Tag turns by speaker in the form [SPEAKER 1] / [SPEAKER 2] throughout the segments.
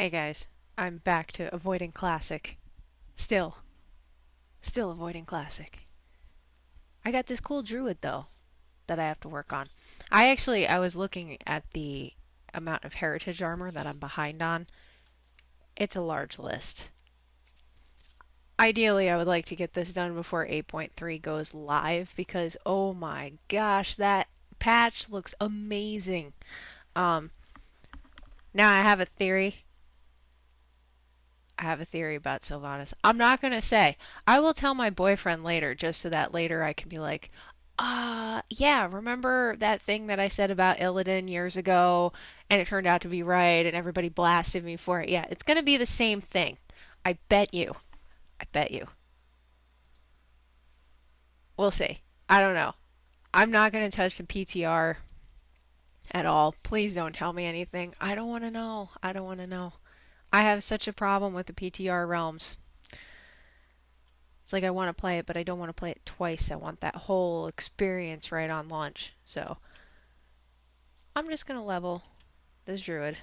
[SPEAKER 1] Hey guys, I'm back to avoiding classic. Still, still avoiding classic. I got this cool druid though that I have to work on. I was looking at the amount of heritage armor that I'm behind on. It's a large list. Ideally, I would like to get this done before 8.3 goes live because oh my gosh, that patch looks amazing. Um, Now I have a theory. I have a theory about Sylvanas. I'm not going to say. I will tell my boyfriend later just so that later I can be like, yeah, remember that thing that I said about Illidan years ago and it turned out to be right and everybody blasted me for it? Yeah, it's going to be the same thing. I bet you. I bet you. We'll see. I don't know. I'm not going to touch the PTR at all. Please don't tell me anything. I don't want to know. I don't want to know. I have such a problem with the PTR realms. It's like I want to play it, but I don't want to play it twice. I want that whole experience right on launch. So I'm just going to level this druid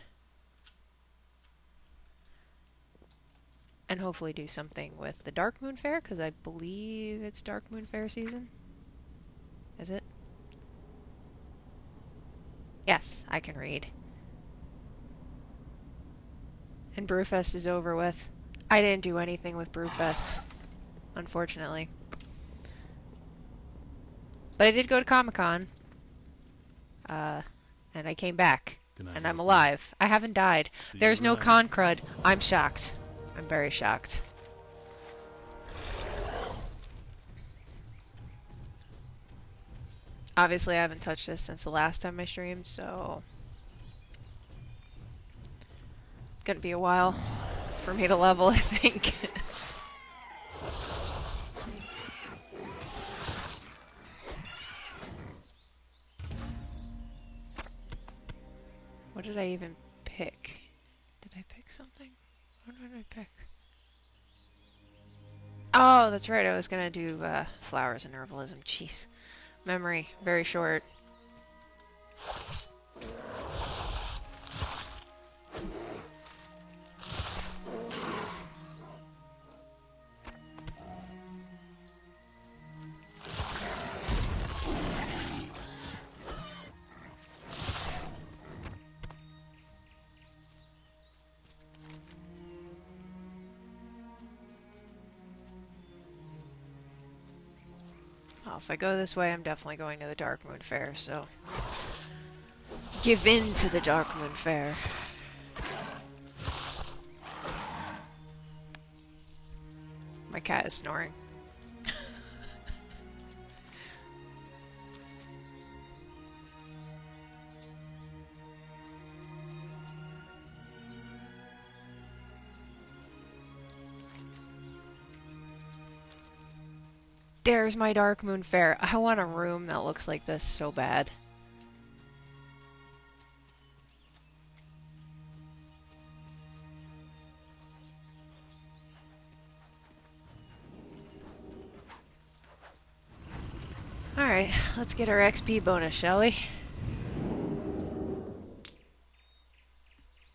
[SPEAKER 1] and hopefully do something with the Dark Moon Fair, because I believe it's Dark Moon Fair season. Is it? Yes, I can read. And Brewfest is over with. I didn't do anything with Brewfest, unfortunately. But I did go to Comic-Con. And I came back. And I'm alive. I haven't died. There's no con crud. I'm shocked. I'm very shocked. Obviously, I haven't touched this since the last time I streamed, so it's gonna be a while for me to level, I think. What did I even pick? Did I pick something? What did I pick? Oh, that's right. I was gonna do flowers and herbalism. Jeez. Memory. Very short. Well, if I go this way, I'm definitely going to the Dark Moon Fair, so give in to the Dark Moon Fair. My cat is snoring. There's my Dark Moon Fair. I want a room that looks like this so bad. Alright, let's get our XP bonus, shall we?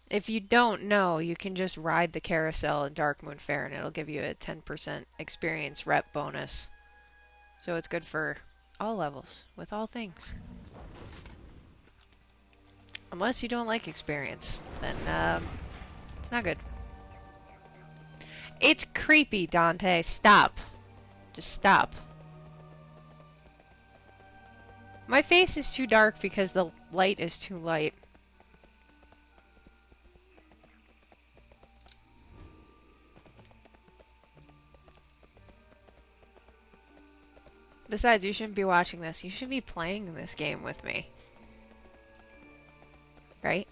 [SPEAKER 1] If you don't know, you can just ride the carousel in Dark Moon Fair and it'll give you a 10% experience rep bonus. So it's good for all levels, with all things. Unless you don't like experience, then it's not good. It's creepy, Dante. Stop. Just stop. My face is too dark because the light is too light. Besides, you shouldn't be watching this. You should be playing this game with me. Right?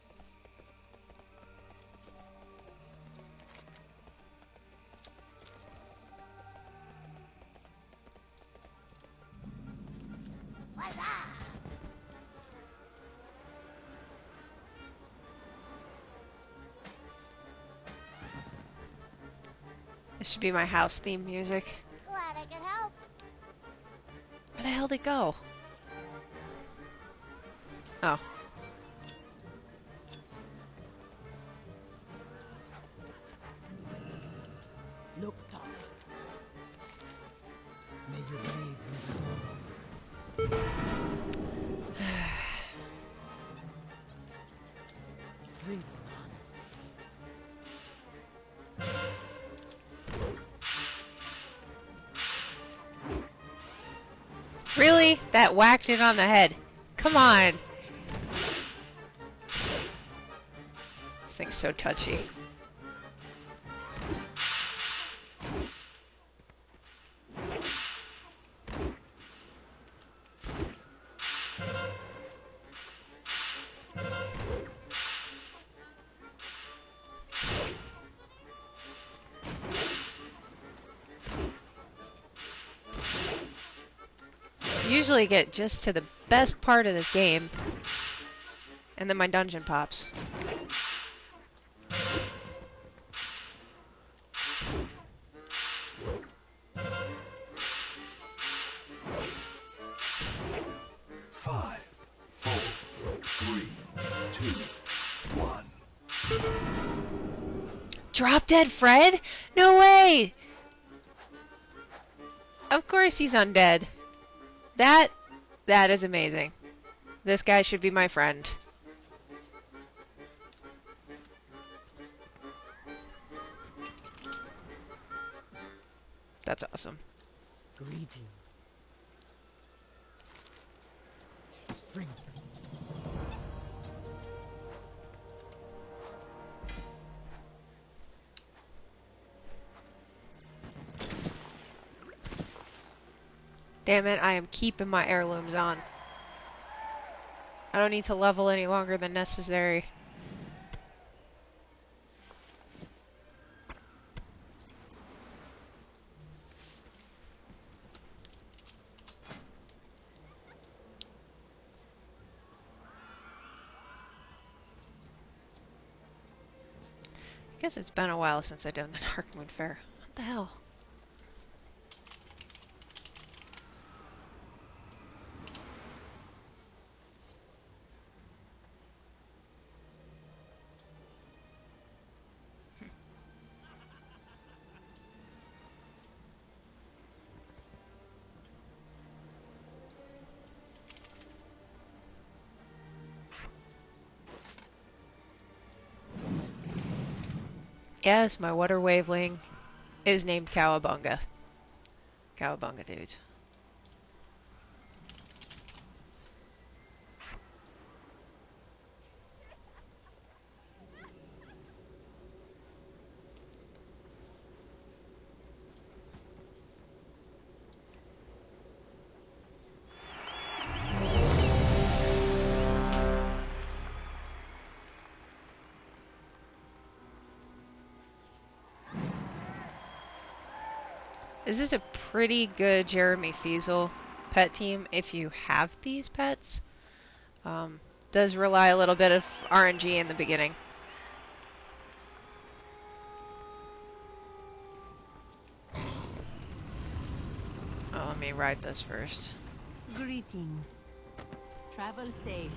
[SPEAKER 1] This should be my house theme music.
[SPEAKER 2] Glad I could help.
[SPEAKER 1] Where the hell did it go? Oh. Really? That whacked it on the head. Come on. This thing's so touchy. Usually get just to the best part of this game, and then my dungeon pops.
[SPEAKER 2] Five, four, three, two, one.
[SPEAKER 1] Drop dead Fred? No way! Of course he's undead. That is amazing. This guy should be my friend. That's awesome.
[SPEAKER 3] Greetings. Strength.
[SPEAKER 1] Damn it, I am keeping my heirlooms on. I don't need to level any longer than necessary. I guess it's been a while since I've done the Darkmoon Fair. What the hell? Yes, my water waveling is named Cowabunga. Cowabunga dudes. This is a pretty good Jeremy Fiesel pet team if you have these pets. Does rely a little bit of RNG in the beginning. Oh, let me ride this first.
[SPEAKER 4] Greetings. Travel safe.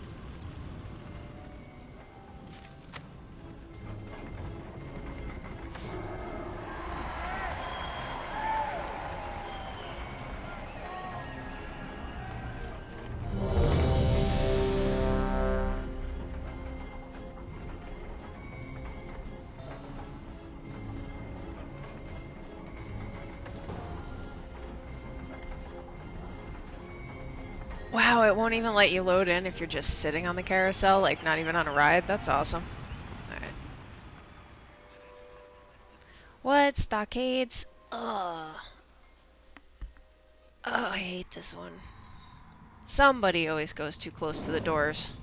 [SPEAKER 1] Wow, it won't even let you load in if you're just sitting on the carousel, like not even on a ride. That's awesome. Alright. What? Stockades? Ugh. Oh, I hate this one. Somebody always goes too close to the doors.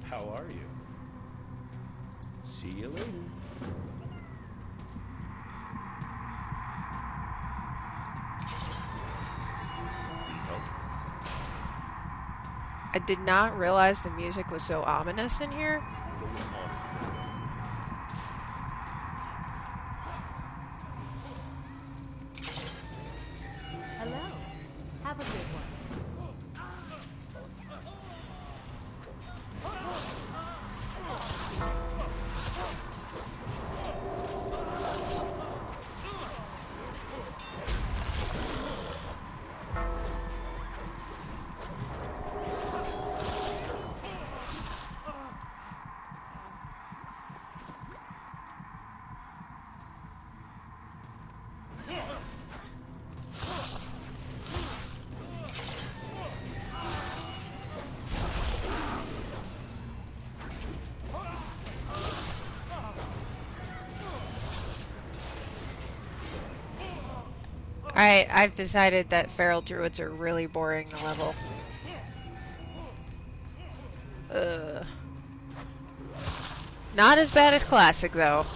[SPEAKER 5] How are you? See you later.
[SPEAKER 1] I did not realize the music was so ominous in here.
[SPEAKER 4] Hello. Have a good one.
[SPEAKER 1] I've decided that feral druids are really boring to level. Ugh. Not as bad as classic though.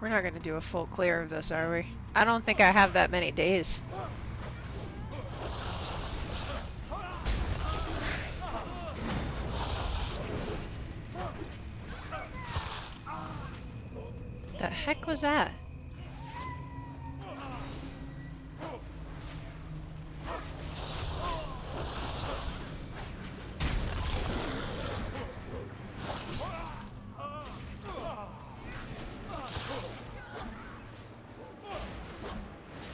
[SPEAKER 1] We're not gonna do a full clear of this, are we? I don't think I have that many days. The heck was that?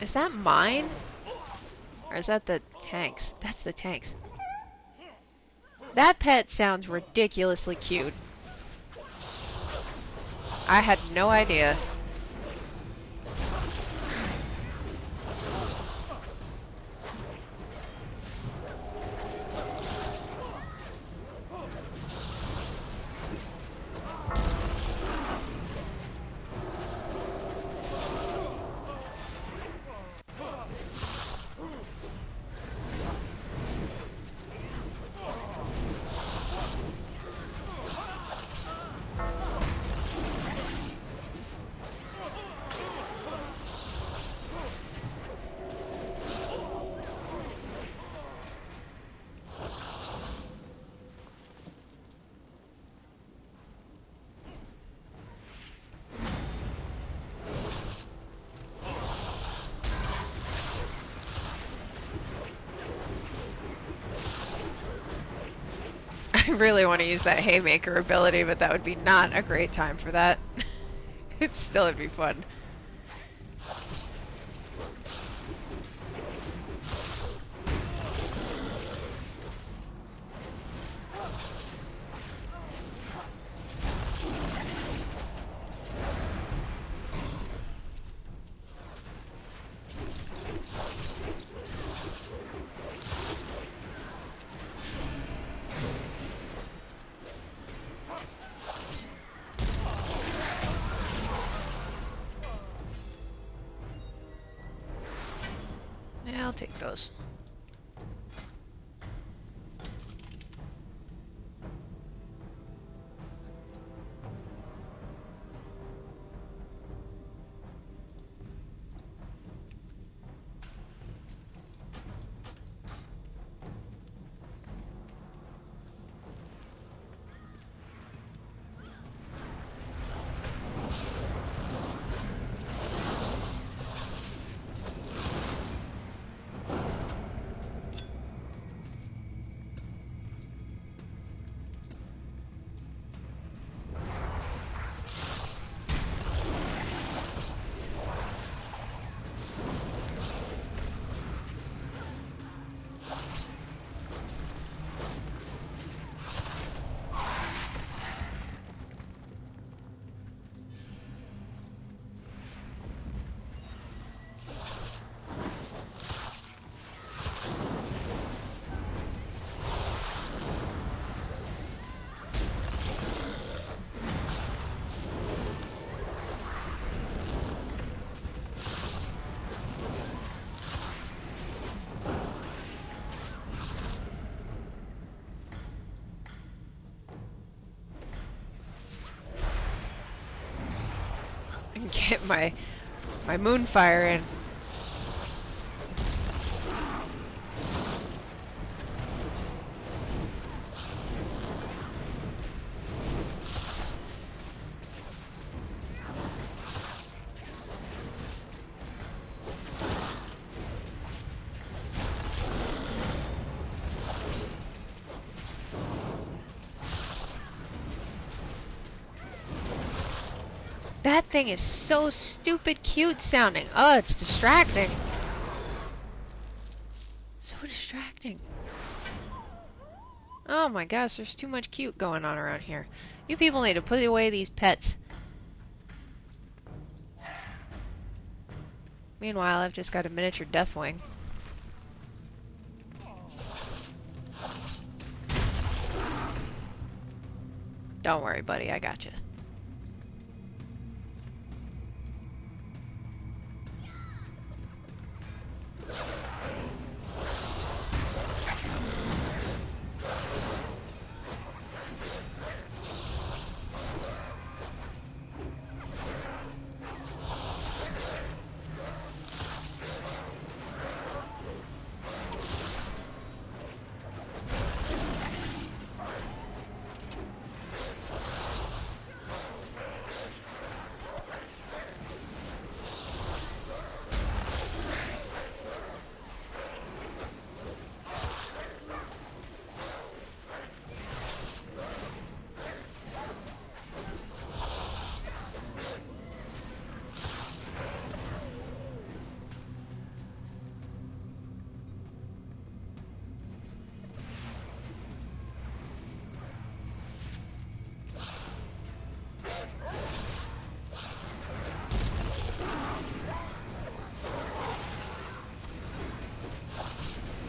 [SPEAKER 1] Is that mine? Or is that the tanks? That's the tanks. That pet sounds ridiculously cute. I had no idea. I really want to use that haymaker ability, but that would be not a great time for that. It still would be fun. Yeah, I'll take those. And get my moonfire in. That thing is so stupid cute sounding. Oh, it's distracting. So distracting. Oh my gosh, there's too much cute going on around here. You people need to put away these pets. Meanwhile, I've just got a miniature Deathwing. Don't worry, buddy, I got you.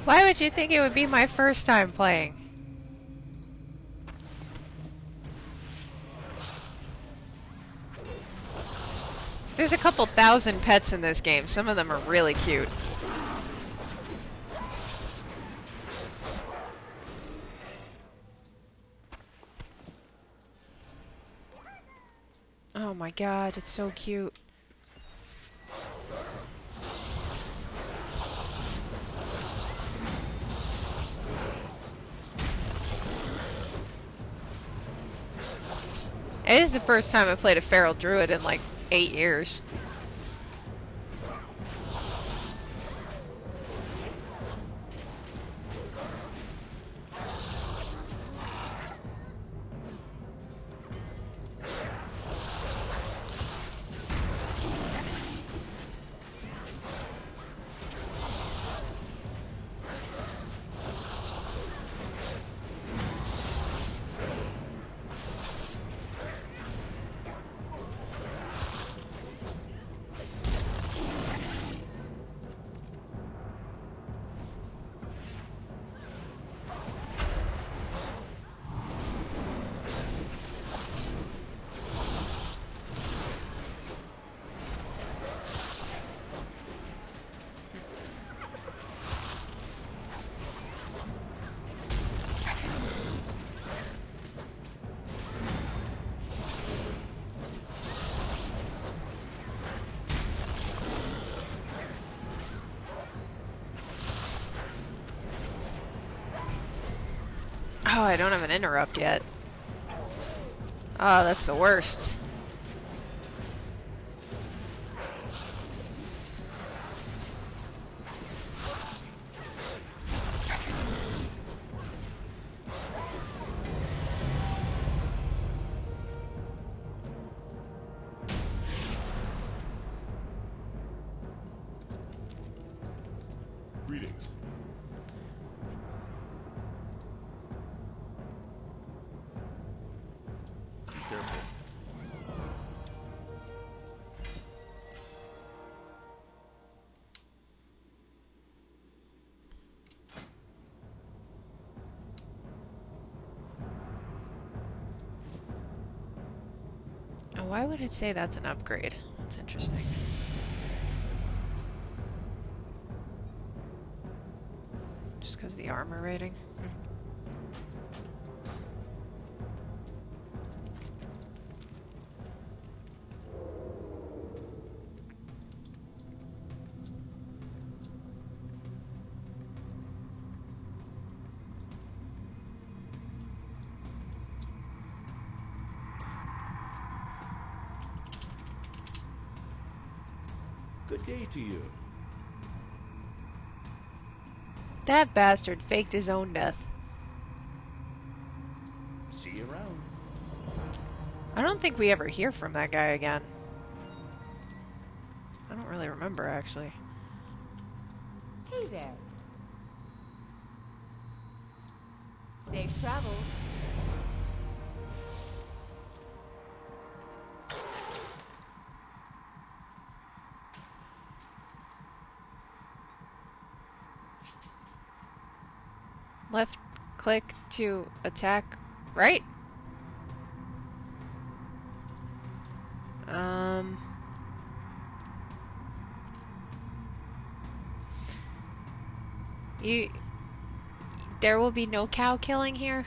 [SPEAKER 1] Why would you think it would be my first time playing? There's a couple thousand pets in this game. Some of them are really cute. Oh my god, it's so cute. It is the first time I played a feral druid in like 8 years. Oh, I don't have an interrupt yet. Oh, that's the worst.
[SPEAKER 2] Greetings. Be careful.
[SPEAKER 1] Oh, why would it say that's an upgrade? That's interesting. Just because of the armor rating?
[SPEAKER 5] Good day to you.
[SPEAKER 1] That bastard faked his own death.
[SPEAKER 5] See you around.
[SPEAKER 1] I don't think we ever hear from that guy again. really remember, actually.
[SPEAKER 4] Hey there. Safe travels.
[SPEAKER 1] Left click to attack. Right? Um... You... There will be no cow killing here.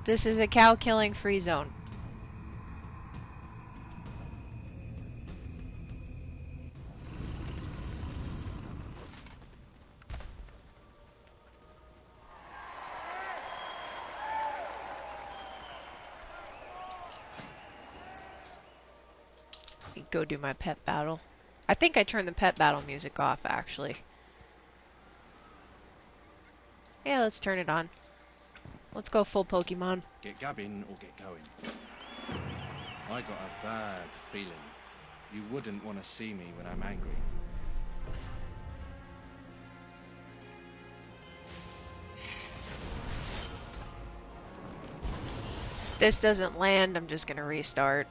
[SPEAKER 1] This is a cow killing free zone. Go do my pet battle. I think I turned the pet battle music off, actually. Yeah, let's turn it on. Let's go full Pokemon.
[SPEAKER 5] Get gubbing or get going. I got a bad feeling. You wouldn't want to see me when I'm angry.
[SPEAKER 1] This doesn't land, I'm just gonna restart.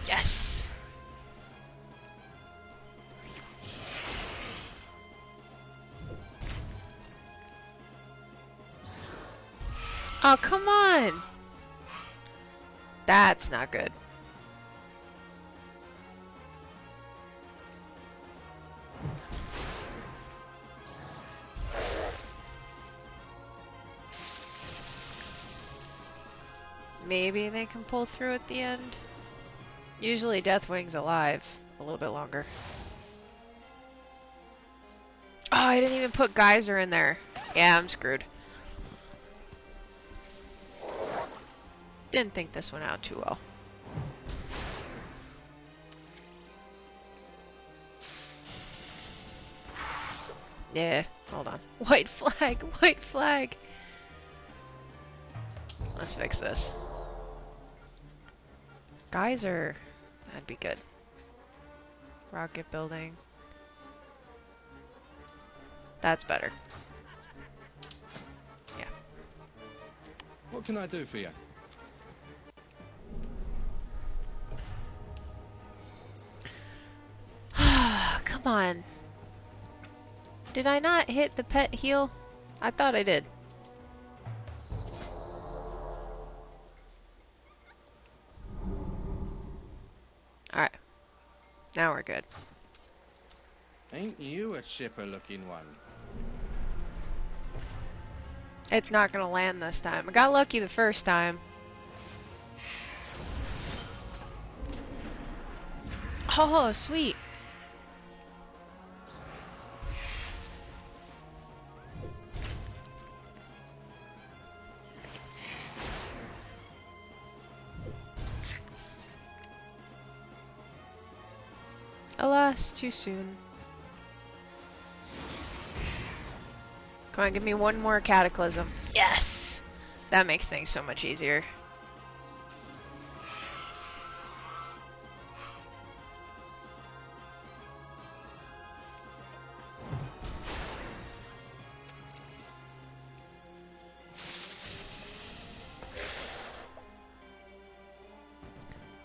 [SPEAKER 1] Yes! Oh, come on! That's not good. Maybe they can pull through at the end. Usually Deathwing's alive a little bit longer. Oh, I didn't even put Geyser in there. Yeah, I'm screwed. Didn't think this one out too well. Yeah, hold on. White flag! White flag! Let's fix this. Geyser. That'd be good. Rocket building. That's better. Yeah.
[SPEAKER 5] What can I do for you?
[SPEAKER 1] Come on. Did I not hit the pet heal? I thought I did. Alright. Now we're good.
[SPEAKER 5] Ain't you a chipper looking one?
[SPEAKER 1] It's not gonna land this time. I got lucky the first time. Oh, sweet. Alas, too soon. Come on, give me one more Cataclysm. Yes! That makes things so much easier.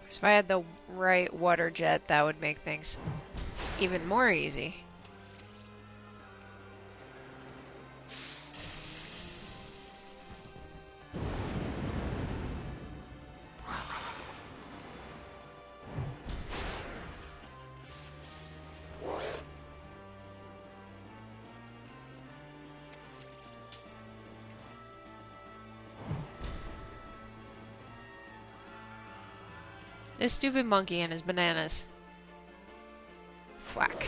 [SPEAKER 1] So if I had the right water jet, that would make things even more easy. This stupid monkey and his bananas. Thwack.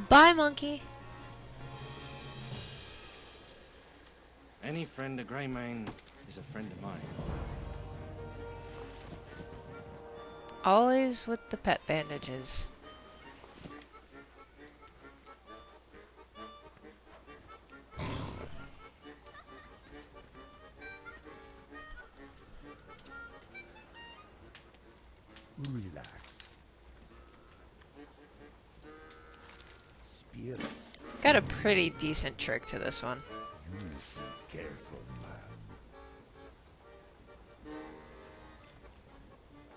[SPEAKER 1] Bye, monkey.
[SPEAKER 5] Any friend of Greymane is a friend of mine.
[SPEAKER 1] Always with the pet bandages.
[SPEAKER 3] Relax. Spirits.
[SPEAKER 1] Got a pretty decent trick to this one.
[SPEAKER 3] You be careful, man.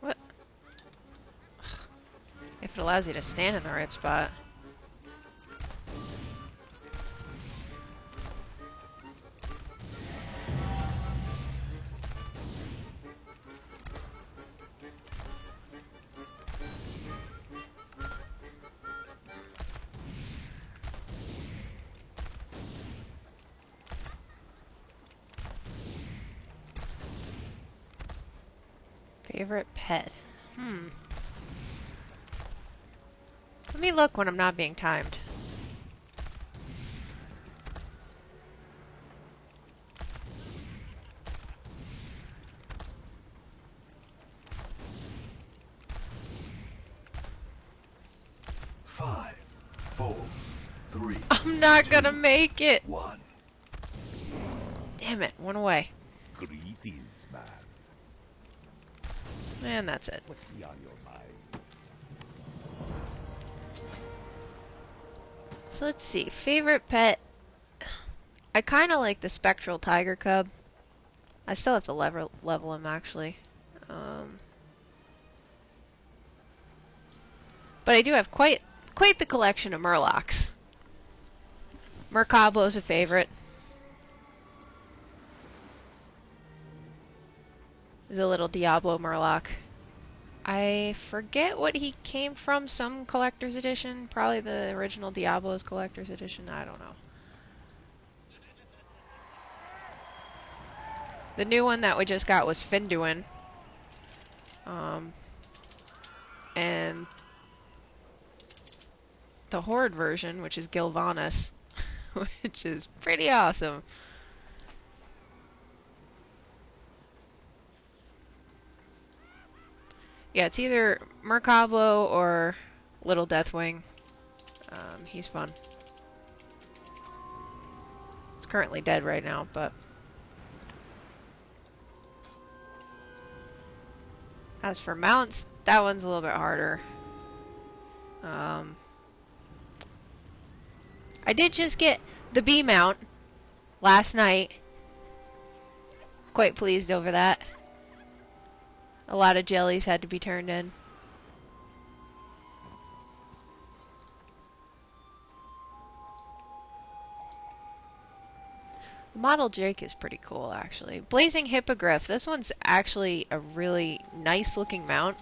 [SPEAKER 1] What? If it allows you to stand in the right spot. Favorite pet? Let me look when I'm not being timed.
[SPEAKER 2] Five, four, three,
[SPEAKER 1] I'm not gonna make it!
[SPEAKER 2] one.
[SPEAKER 1] Damn it, went away.
[SPEAKER 3] Greetings, man.
[SPEAKER 1] And that's it.
[SPEAKER 3] What be on your mind?
[SPEAKER 1] So let's see. Favorite pet? I kind of like the spectral tiger cub. I still have to level him, actually. But I do have quite the collection of Murlocs. Mercablo's a favorite. He's a little Diablo Murloc. I forget what he came from, some collector's edition. Probably the original Diablo's collector's edition. I don't know. The new one that we just got was Finduin. And the Horde version, which is Gilvanus, which is pretty awesome. Yeah, it's either Mercablo or Little Deathwing. He's fun. It's currently dead right now, but... As for mounts, that one's a little bit harder. I did just get the B mount last night. Quite pleased over that. A lot of jellies had to be turned in. The model Drake is pretty cool, actually. Blazing Hippogriff. This one's actually a really nice looking mount.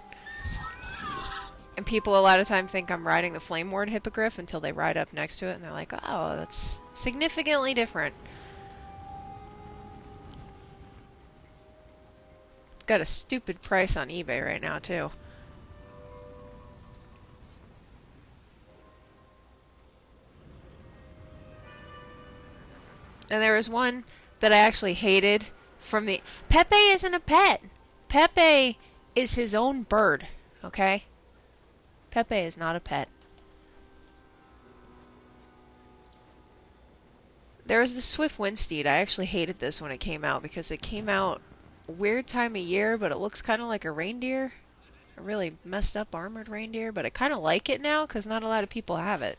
[SPEAKER 1] And people a lot of time think I'm riding the Flame Ward Hippogriff until they ride up next to it and they're like, oh, that's significantly different. It's got a stupid price on eBay right now, too. And there was one that I actually hated from the... Pepe isn't a pet. Pepe is his own bird, okay? Pepe is not a pet. There was the Swift Windsteed. I actually hated this when it came out because it came out a weird time of year, but it looks kind of like a reindeer. A really messed up armored reindeer, but I kind of like it now because not a lot of people have it.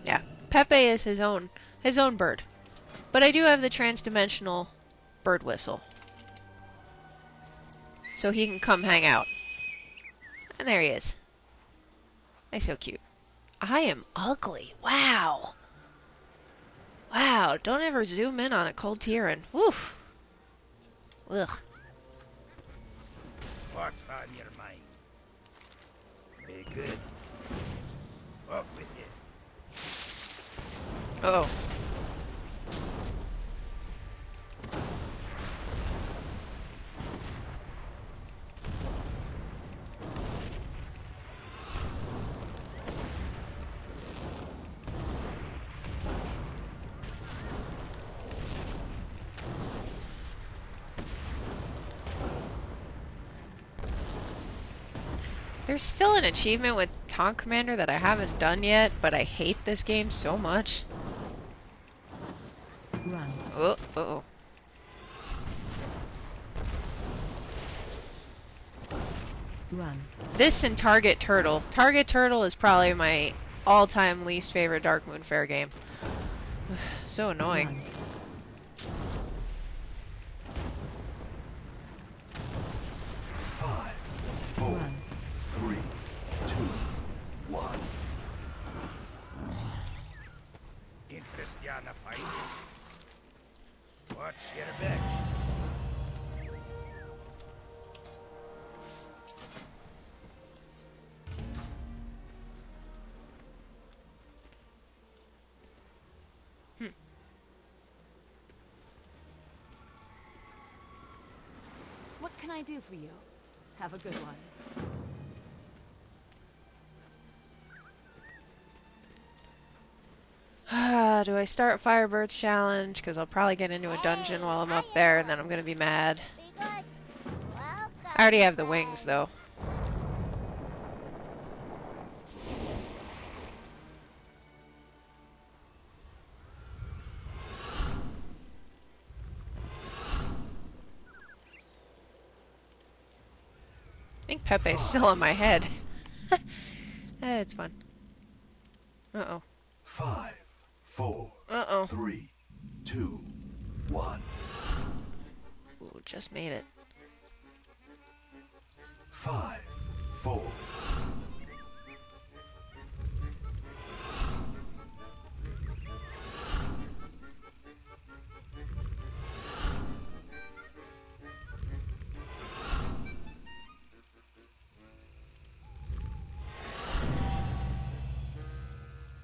[SPEAKER 1] Yeah, Pepe is his own bird. But I do have the transdimensional bird whistle. So he can come hang out. And there he is. He's so cute. I am ugly. Wow. Wow, don't ever zoom in on a Kul Tiran. Woof. Ugh.
[SPEAKER 3] What's on your mind? Be good. Walk with you.
[SPEAKER 1] Oh. There's still an achievement with Tank Commander that I haven't done yet, but I hate this game so much.
[SPEAKER 6] Run.
[SPEAKER 1] Oh, uh-oh.
[SPEAKER 6] Run.
[SPEAKER 1] This and Target Turtle. Target Turtle is probably my all-time least favorite Dark Moon Fair game. So annoying.
[SPEAKER 6] Run.
[SPEAKER 2] Five, four,
[SPEAKER 6] Run.
[SPEAKER 2] 3, 2, 1.
[SPEAKER 3] Interest ya in a fight? What's your bet?
[SPEAKER 4] What can I do for you? Have a good one.
[SPEAKER 1] Do I start Firebird's challenge? Because I'll probably get into a dungeon while I'm up there, and then I'm gonna be mad. I already have the wings, though. I think Pepe's still in my head. It's fun. Uh-oh.
[SPEAKER 2] 5, 4,
[SPEAKER 1] Uh-oh.
[SPEAKER 2] 3, 2, 1.
[SPEAKER 1] Ooh, just made it.
[SPEAKER 2] 5, 4.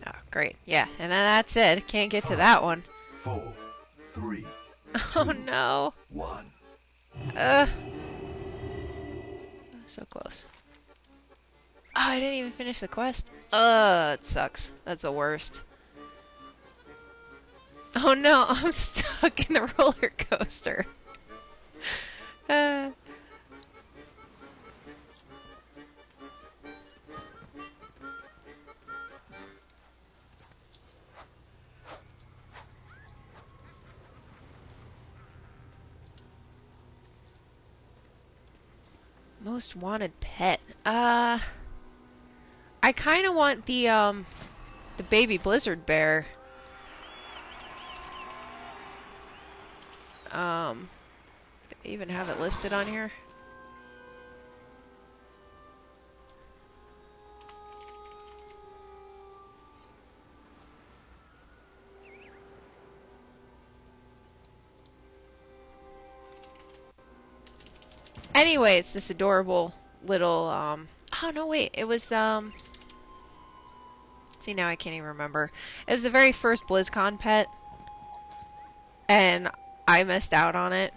[SPEAKER 1] Oh, great. Yeah, and then that's it. Can't get to that one.
[SPEAKER 2] 4, 3,
[SPEAKER 1] Oh no.
[SPEAKER 2] 1.
[SPEAKER 1] So close. Oh, I didn't even finish the quest. It sucks. That's the worst. Oh no, I'm stuck in the roller coaster. Most wanted pet. I kind of want the baby blizzard bear. They even have it listed on here. Anyway, it's this adorable little, oh no, wait, it was, see, now I can't even remember. It was the very first BlizzCon pet, and I missed out on it,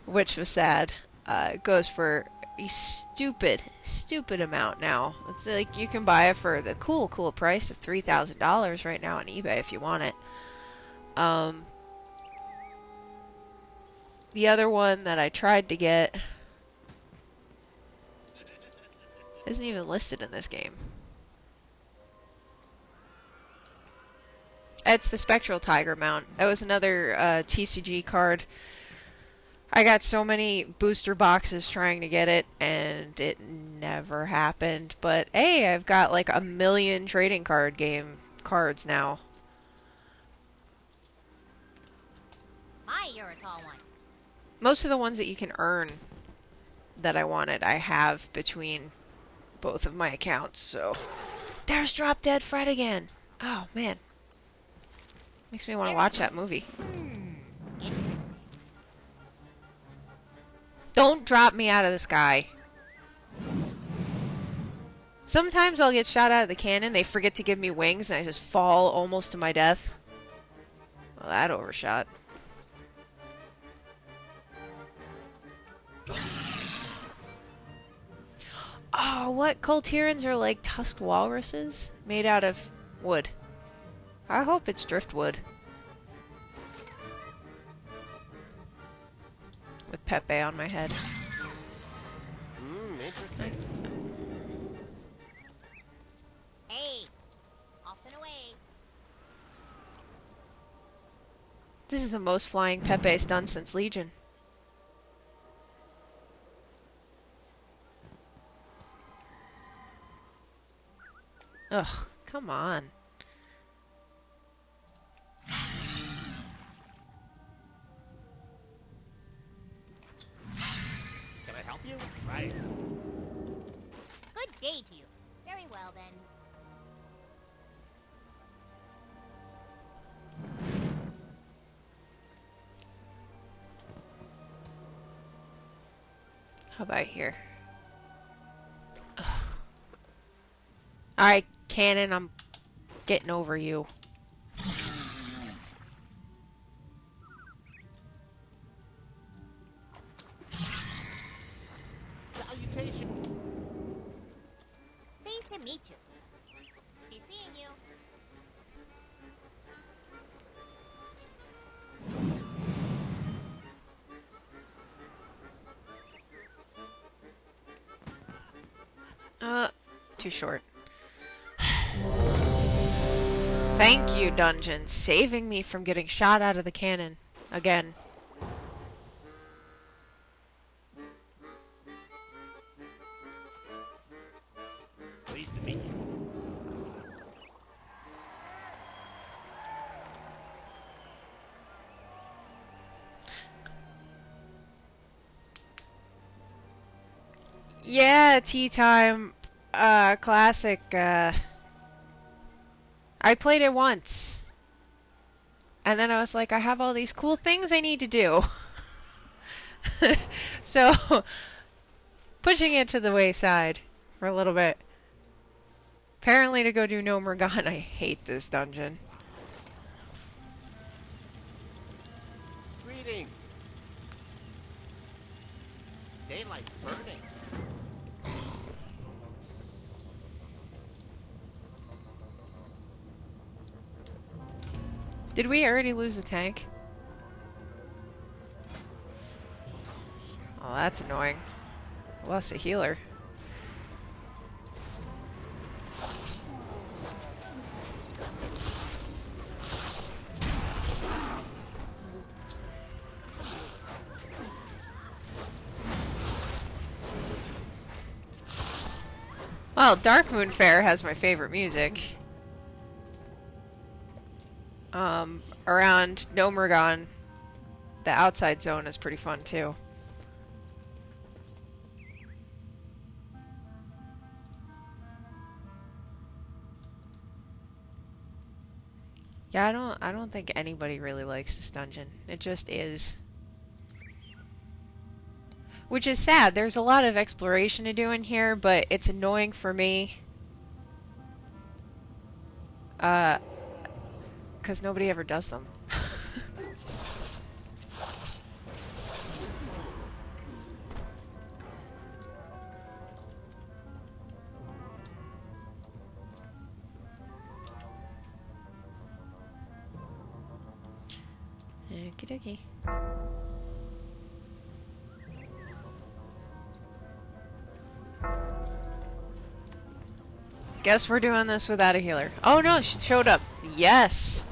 [SPEAKER 1] which was sad. It goes for a stupid amount now. It's like, you can buy it for the cool price of $3,000 right now on eBay if you want it. The other one that I tried to get isn't even listed in this game. It's the Spectral Tiger mount. That was another TCG card. I got so many booster boxes trying to get it, and it never happened. But hey, I've got like 1,000,000 trading card game cards now.
[SPEAKER 7] My, you're a tall one.
[SPEAKER 1] Most of the ones that you can earn that I wanted, I have between both of my accounts, so... There's Drop Dead Fred again! Oh, man. Makes me want to watch that movie.
[SPEAKER 7] Interesting.
[SPEAKER 1] Don't drop me out of the sky. Sometimes I'll get shot out of the cannon, they forget to give me wings, and I just fall almost to my death. Well, that overshot. Oh, what? Kul Tirans are like tusked walruses? Made out of wood. I hope it's driftwood. With Pepe on my head.
[SPEAKER 3] Interesting.
[SPEAKER 1] This is the most flying Pepe's done since Legion. Ugh, come on.
[SPEAKER 3] Can I help you? Right.
[SPEAKER 7] Good day to you. Very well, then.
[SPEAKER 1] How about here? Ugh. Alright, Cannon, I'm getting over you.
[SPEAKER 3] Salutation.
[SPEAKER 7] Pleased to meet you. Be seeing you.
[SPEAKER 1] Too short. Thank you, dungeon, saving me from getting shot out of the cannon. Again.
[SPEAKER 3] Pleased to meet you.
[SPEAKER 1] Yeah, Tea Time Classic. I played it once. And then I was like, I have all these cool things I need to do. So, pushing it to the wayside for a little bit. Apparently to go do No Morgan. I hate this dungeon.
[SPEAKER 3] Greetings. Daylight's burning.
[SPEAKER 1] Did we already lose the tank? Oh, that's annoying. Lost a healer. Well, Darkmoon Fair has my favorite music. Around Nomergon, the outside zone is pretty fun too. Yeah, I don't think anybody really likes this dungeon. It just is. Which is sad. There's a lot of exploration to do in here, but it's annoying for me. Because nobody ever does them. Okie dokie. Guess we're doing this without a healer. Oh no, she showed up. Yes!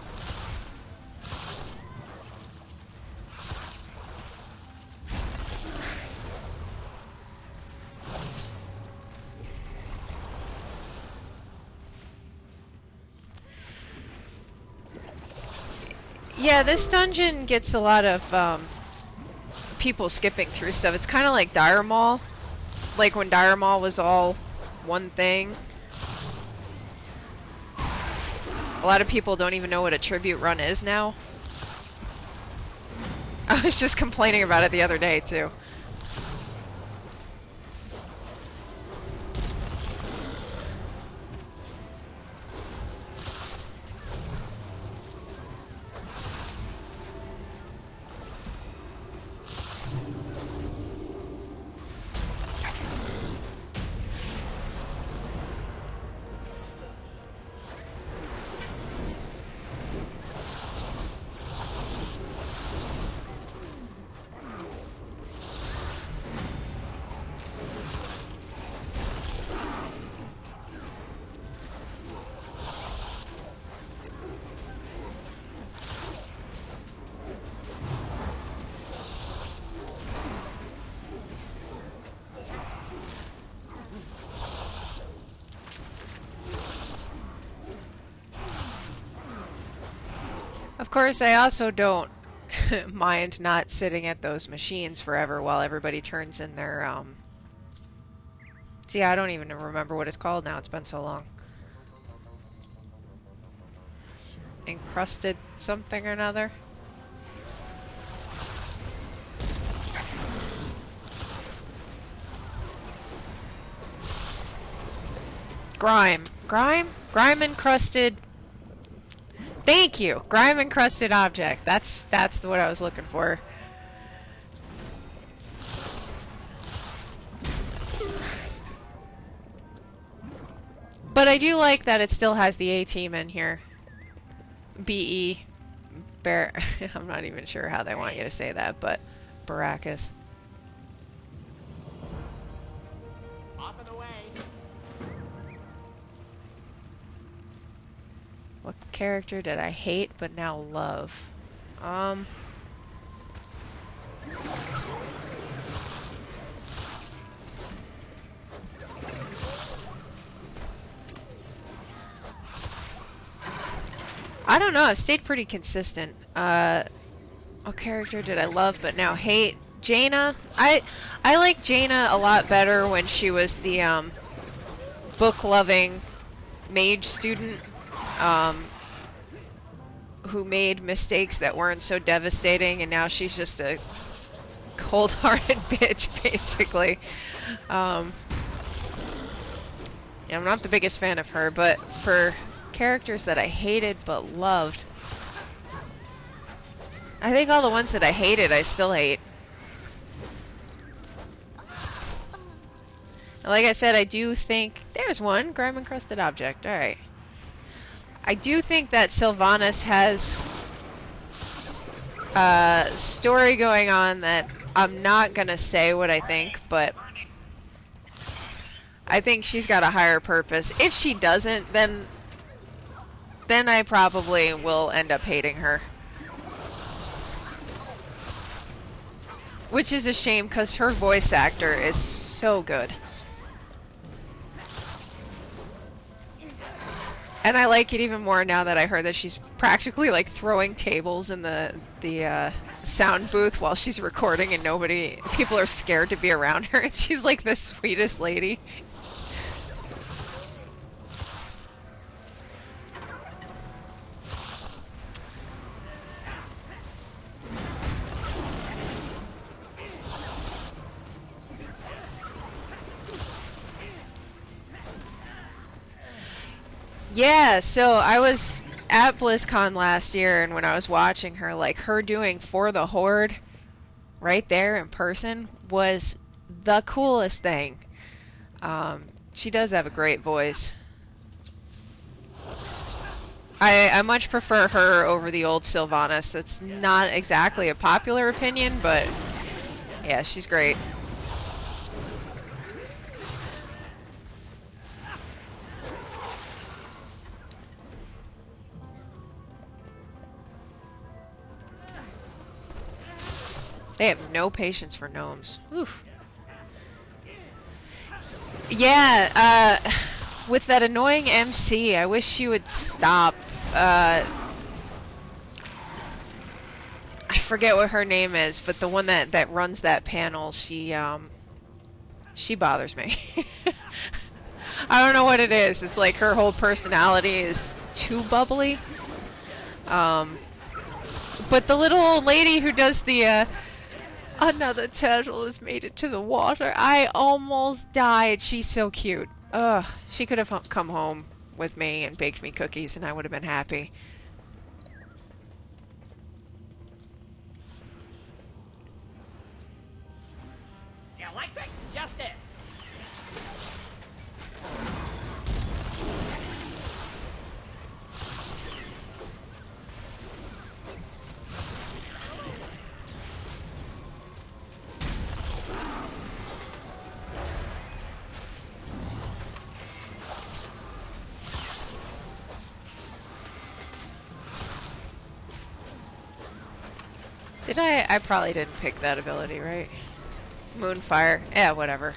[SPEAKER 1] Yeah, this dungeon gets a lot of people skipping through stuff. It's kind of like Dire Maul. Like when Dire Maul was all one thing. A lot of people don't even know what a tribute run is now. I was just complaining about it the other day, too. course, I also don't mind not sitting at those machines forever while everybody turns in their, See, I don't even remember what it's called now. It's been so long. Encrusted something or another. Grime. Grime? Grime encrusted. Thank you. Grime encrusted object. That's what I was looking for. But I do like that it still has the A team in here. BE. Bear. I'm not even sure how they want you to say that, but Baracus.
[SPEAKER 3] Off and away.
[SPEAKER 1] What character did I hate but now love? I don't know. I've stayed pretty consistent. What character did I love but now hate? Jaina. I like Jaina a lot better when she was the book-loving mage student who made mistakes that weren't so devastating, and now she's just a cold-hearted bitch, basically. Yeah, I'm not the biggest fan of her, but for characters that I hated but loved, I think all the ones that I hated, I still hate. Like I said, I do think... There's one! Grime encrusted object. Alright. I do think that Sylvanas has a story going on that I'm not gonna say what I think, but I think she's got a higher purpose. If she doesn't, then I probably will end up hating her. Which is a shame, because her voice actor is so good. And I like it even more now that I heard that she's practically like throwing tables in the sound booth while she's recording, and people are scared to be around her, and she's like the sweetest lady. Yeah, so I was at BlizzCon last year, and when I was watching her, like, her doing For the Horde right there in person was the coolest thing. She does have a great voice. I much prefer her over the old Sylvanas. That's not exactly a popular opinion, but yeah, she's great. They have no patience for gnomes. Oof. Yeah, with that annoying MC, I wish she would stop. I forget what her name is, but the one that runs that panel, she bothers me. I don't know what it is. It's like her whole personality is too bubbly. But the little old lady who does the, another turtle has made it to the water. I almost died. She's so cute. Ugh. She could have come home with me and baked me cookies, and I would have been happy.
[SPEAKER 3] Electric justice.
[SPEAKER 1] Did I probably didn't pick that ability, right? Moonfire. Yeah, whatever.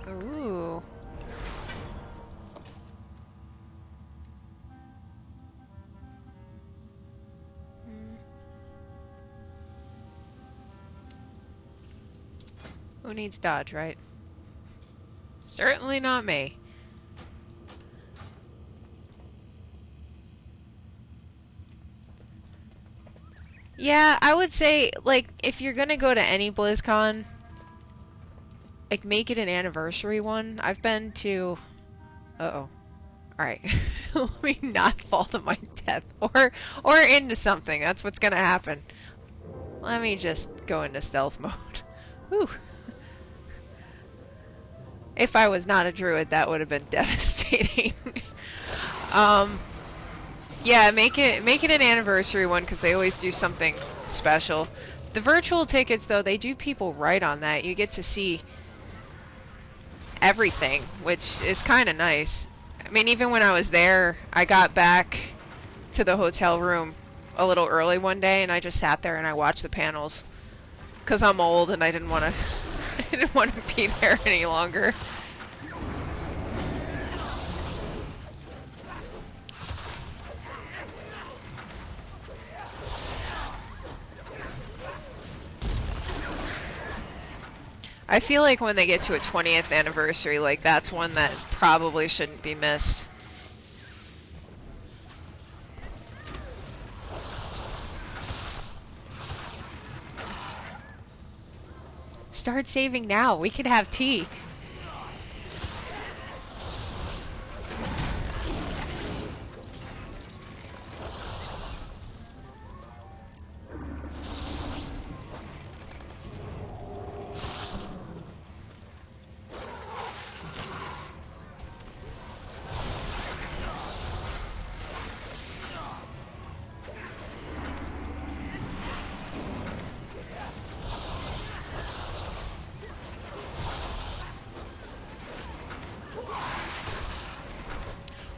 [SPEAKER 1] Ooh. Who needs dodge, right? Certainly not me. Yeah, I would say, like, if you're gonna go to any BlizzCon, like, make it an anniversary one. I've been to... Uh-oh. Alright. Let me not fall to my death. Or into something. That's what's gonna happen. Let me just go into stealth mode. Whew. If I was not a druid, that would have been devastating. um... Yeah, make it an anniversary one because they always do something special. The virtual tickets, though, they do people right on that. You get to see everything, which is kind of nice. I mean, even when I was there, I got back to the hotel room a little early one day, and I just sat there and I watched the panels because I'm old and I didn't want to I didn't want to be there any longer. I feel like when they get to a 20th anniversary, like, that's one that probably shouldn't be missed. Start saving now. We could have tea.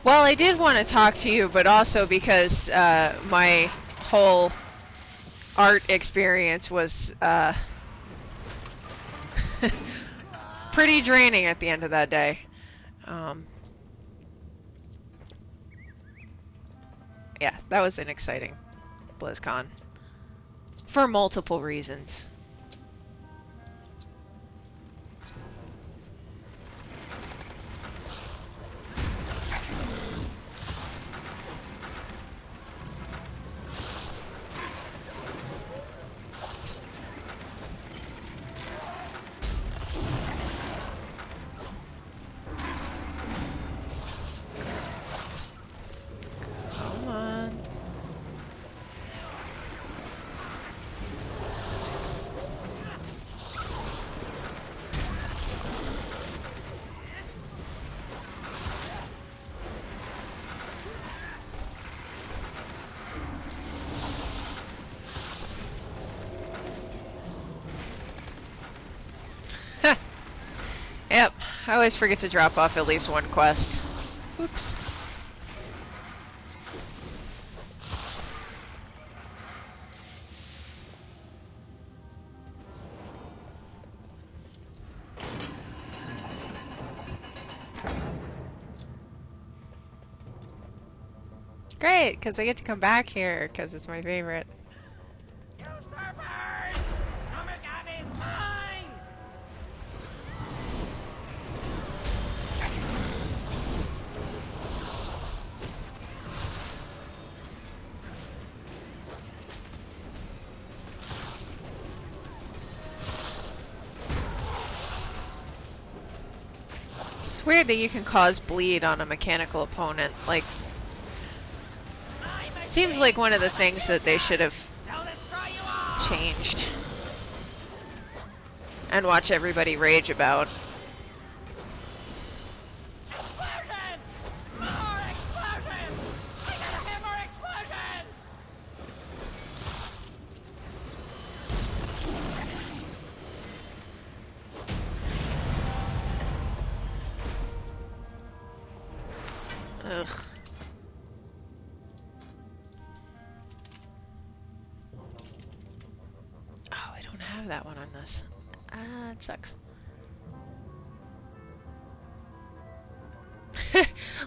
[SPEAKER 1] Well, I did want to talk to you, but also because my whole art experience was pretty draining at the end of that day. Yeah, that was an exciting BlizzCon. For multiple reasons. Come on. Yep, I always forget to drop off at least one quest. Oops. Great, because I get to come back here, because it's my favorite.
[SPEAKER 3] Usurpers! Nomergan is mine!
[SPEAKER 1] It's weird that you can cause bleed on a mechanical opponent. Like, seems like one of the things that they should have
[SPEAKER 3] They'll destroy you all!
[SPEAKER 1] changed. And watch everybody rage about.
[SPEAKER 3] Explosions! More explosions! I gotta have more explosions!
[SPEAKER 1] Ugh. Oh, I don't have that one on this. Ah, it sucks.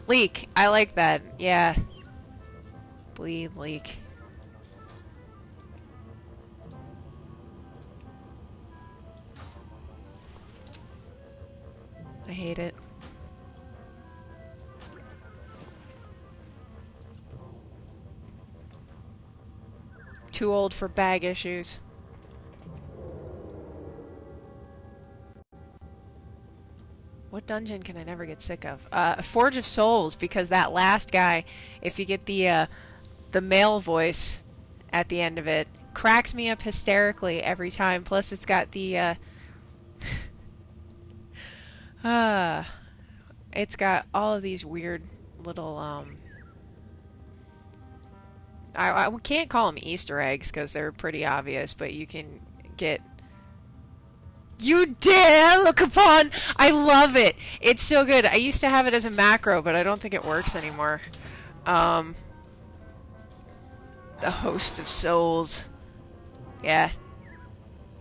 [SPEAKER 1] Leak. I like that. Yeah. Bleed, leak. I hate it. Too old for bag issues. What dungeon can I never get sick of? Forge of Souls, because that last guy, if you get the male voice at the end of it, cracks me up hysterically every time. Plus, it's got the it's got all of these weird little I can't call them Easter eggs because they're pretty obvious, but you can get. You dare look upon! I love it! It's so good. I used to have it as a macro, but I don't think it works anymore. The Host of Souls. Yeah.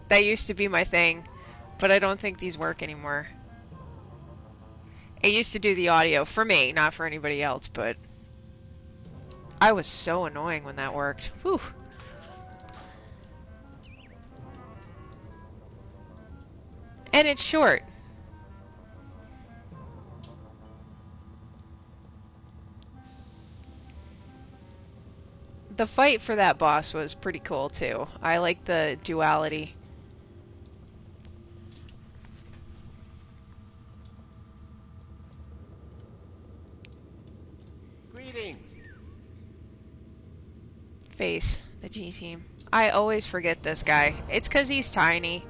[SPEAKER 1] That used to be my thing, but I don't think these work anymore. It used to do the audio for me, not for anybody else, but I was so annoying when that worked. Whew. And it's short. The fight for that boss was pretty cool too. I like the duality.
[SPEAKER 3] Greetings.
[SPEAKER 1] Face, the G team. I always forget this guy. It's 'cause he's tiny.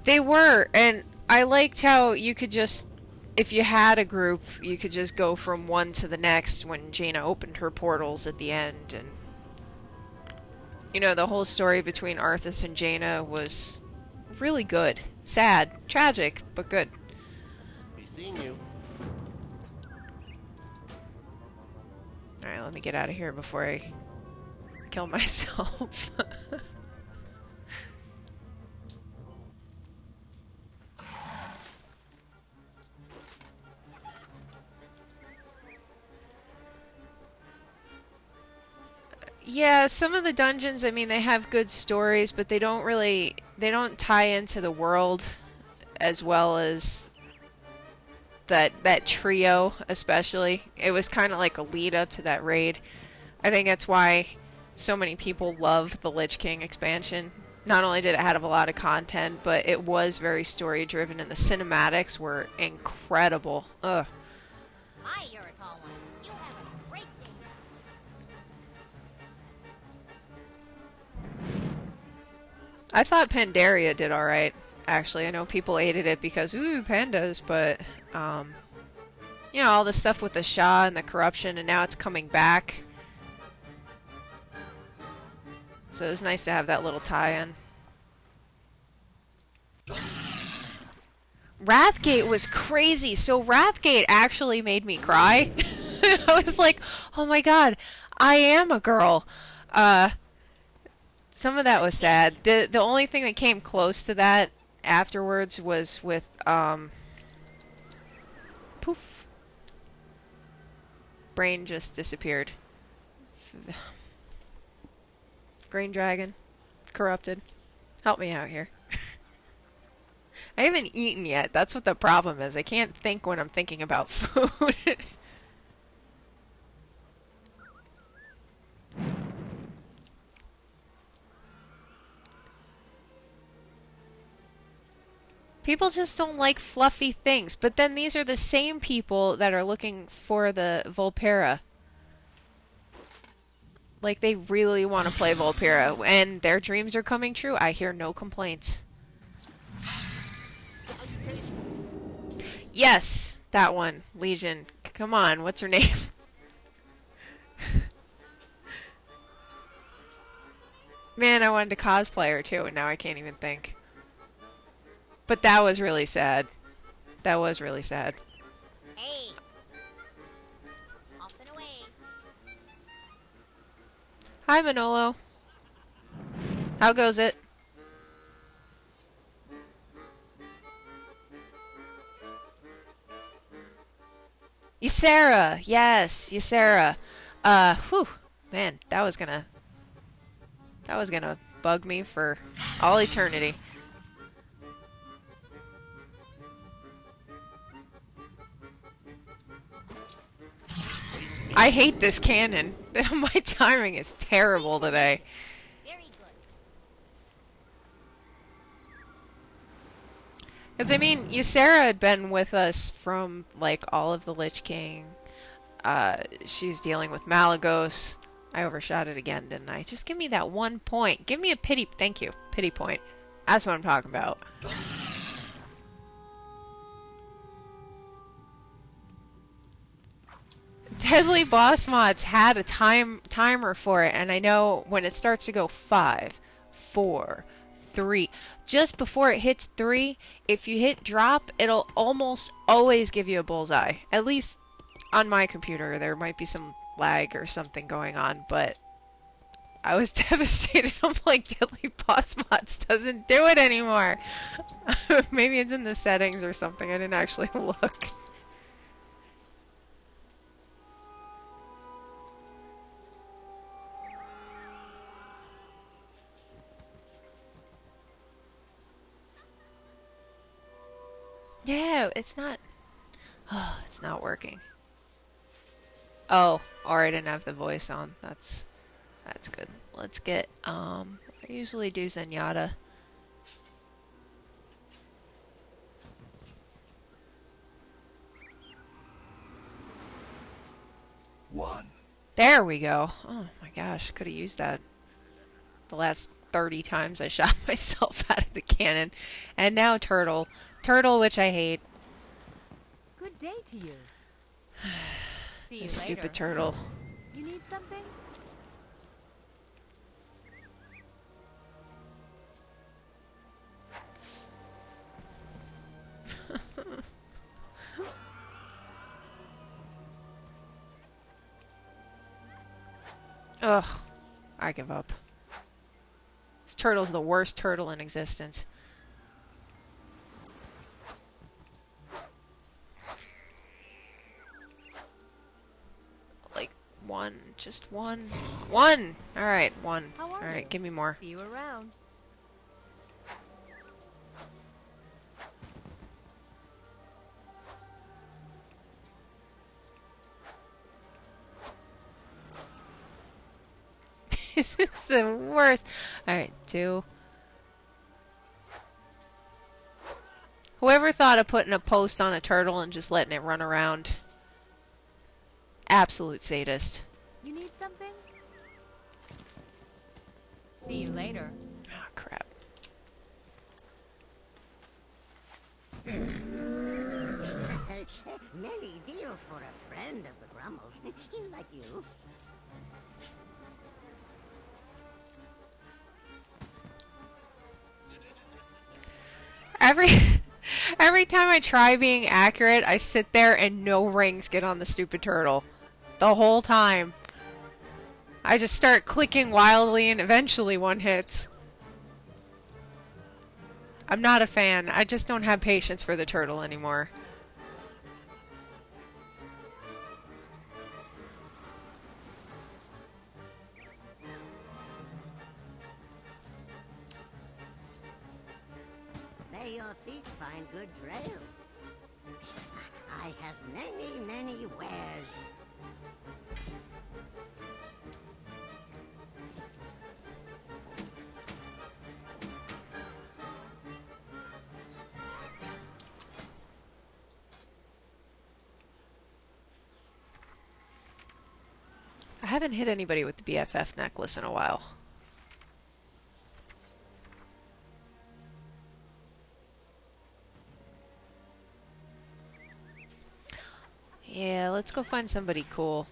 [SPEAKER 1] They were, and I liked how you could just, if you had a group, you could just go from one to the next when Jaina opened her portals at the end, and you know, the whole story between Arthas and Jaina was really good. Sad, tragic, but good.
[SPEAKER 3] Be seeing you.
[SPEAKER 1] Alright, let me get out of here before I kill myself. Yeah, some of the dungeons, I mean, they have good stories, but they don't tie into the world as well as that trio, especially. It was kind of like a lead up to that raid. I think that's why so many people love the Lich King expansion. Not only did it have a lot of content, but it was very story driven, and the cinematics were incredible. Ugh.
[SPEAKER 7] Hi, you're a tall one. You have a great day.
[SPEAKER 1] I thought Pandaria did alright, actually. I know people hated it because, ooh, pandas, but, you know, all the stuff with the Shah and the corruption, and now it's coming back. So it was nice to have that little tie-in. Wrathgate was crazy. So Wrathgate actually made me cry. I was like, oh my god, I am a girl. Some of that was sad. The only thing that came close to that afterwards was with, poof. Brain just disappeared. Green Dragon. Corrupted. Help me out here. I haven't eaten yet. That's what the problem is. I can't think when I'm thinking about food. People just don't like fluffy things. But then these are the same people that are looking for the Volpera. Like, they really want to play Volpera, and their dreams are coming true. I hear no complaints. Yes, that one. Legion. Come on, what's her name? Man, I wanted to cosplay her too, and now I can't even think. But that was really sad. That was really sad.
[SPEAKER 7] Hey. Off and away.
[SPEAKER 1] Hi, Manolo. How goes it? Ysera! Yes, Ysera. Whew. Man, that was gonna bug me for all eternity. I hate this cannon. My timing is terrible today.
[SPEAKER 7] Very good.
[SPEAKER 1] Because, I mean, Ysera had been with us from, like, all of the Lich King. She was dealing with Malagos. I overshot it again, didn't I? Just give me that 1 point. Give me a pity... Thank you. Pity point. That's what I'm talking about. Deadly Boss Mods had a timer for it, and I know when it starts to go 5, 4, 3, just before it hits 3, if you hit drop, it'll almost always give you a bullseye. At least on my computer, there might be some lag or something going on, but I was devastated. I'm like, Deadly Boss Mods doesn't do it anymore. Maybe it's in the settings or something. I didn't actually look. Yeah, it's not... Oh, it's not working. Oh, or I didn't have the voice on. That's good. Let's get, I usually do Zenyatta.
[SPEAKER 2] One.
[SPEAKER 1] There we go. Oh my gosh, could have used that the last 30 times I shot myself out of the cannon. And now Turtle. Turtle, which I hate.
[SPEAKER 4] Good day to you. See you
[SPEAKER 1] This
[SPEAKER 4] later.
[SPEAKER 1] stupid turtle.
[SPEAKER 4] You need something?
[SPEAKER 1] Ugh. I give up. This turtle's the worst turtle in existence. Like, one. Just one. One! Alright, one.
[SPEAKER 4] How are
[SPEAKER 1] Alright,
[SPEAKER 4] you?
[SPEAKER 1] give me more.
[SPEAKER 4] See you around.
[SPEAKER 1] This is the worst. Alright, 2. Whoever thought of putting a post on a turtle and just letting it run around? Absolute sadist.
[SPEAKER 4] You need something? See you later.
[SPEAKER 1] Oh, crap.
[SPEAKER 8] Many deals for a friend of the Grummles. Like you.
[SPEAKER 1] Every every time I try being accurate, I sit there and no rings get on the stupid turtle. The whole time. I just start clicking wildly and eventually one hits. I'm not a fan. I just don't have patience for the turtle anymore.
[SPEAKER 8] May your feet find good trails. I have many, many wares.
[SPEAKER 1] I haven't hit anybody with the BFF necklace in a while. Yeah, let's go find somebody cool.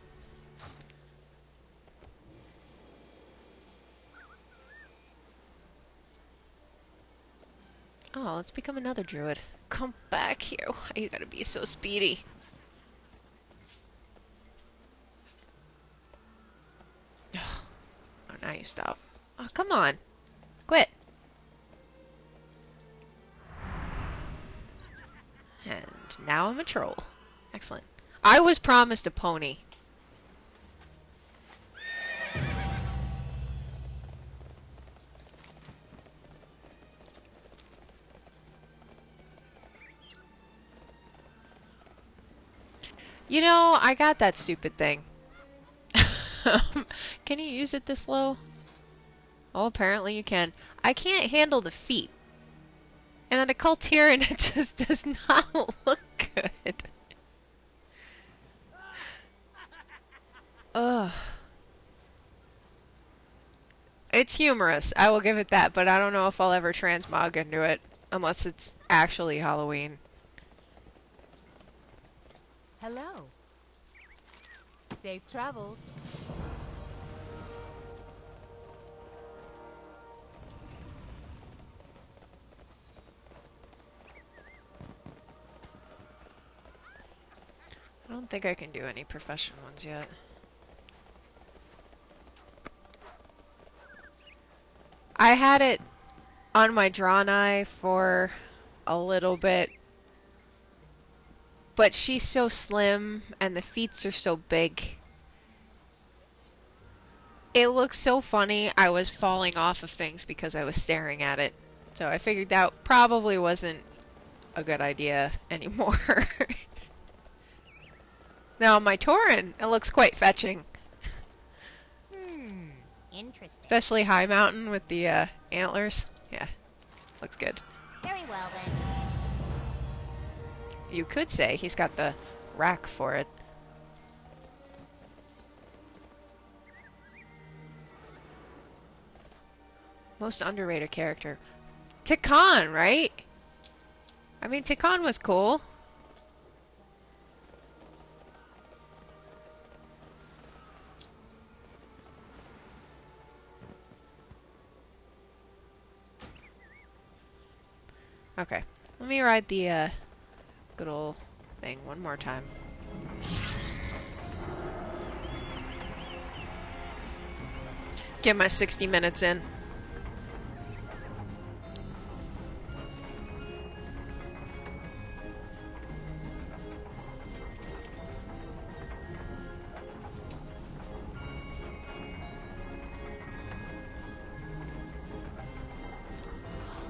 [SPEAKER 1] Oh, let's become another druid. Come back here. Why you gotta be so speedy? Oh, now you stop. Oh, come on. Quit. And now I'm a troll. Excellent. I was promised a pony. You know, I got that stupid thing. Can you use it this low? Oh, apparently you can. I can't handle the feet. And then a Kul Tiran, it just does not look good. Ugh. It's humorous, I will give it that, but I don't know if I'll ever transmog into it, unless it's actually Halloween.
[SPEAKER 4] Hello. Safe travels.
[SPEAKER 1] I don't think I can do any profession ones yet. I had it on my drawn eye for a little bit, but she's so slim and the feet are so big. It looks so funny. I was falling off of things because I was staring at it. So I figured that probably wasn't a good idea anymore. Now my Tauren, it looks quite fetching.
[SPEAKER 7] Interesting.
[SPEAKER 1] Especially High Mountain with the antlers. Yeah, looks good.
[SPEAKER 7] Very well then.
[SPEAKER 1] You could say he's got the rack for it. Most underrated character. Tikan, right? I mean, Tikan was cool. Okay, let me ride the good old thing one more time. Get my 60 minutes in.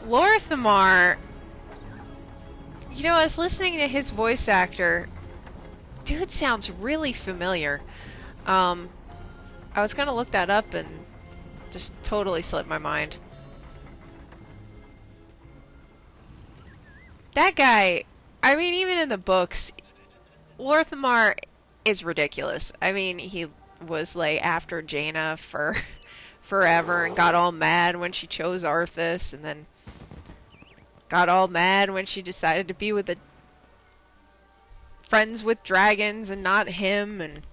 [SPEAKER 1] Lorthamar, you know, I was listening to his voice actor. Dude sounds really familiar. I was gonna look that up and just totally slipped my mind. That guy, I mean, even in the books, Lorthamar is ridiculous. I mean, he was like after Jaina for forever and got all mad when she chose Arthas, and then got all mad when she decided to be with the friends with dragons and not him, and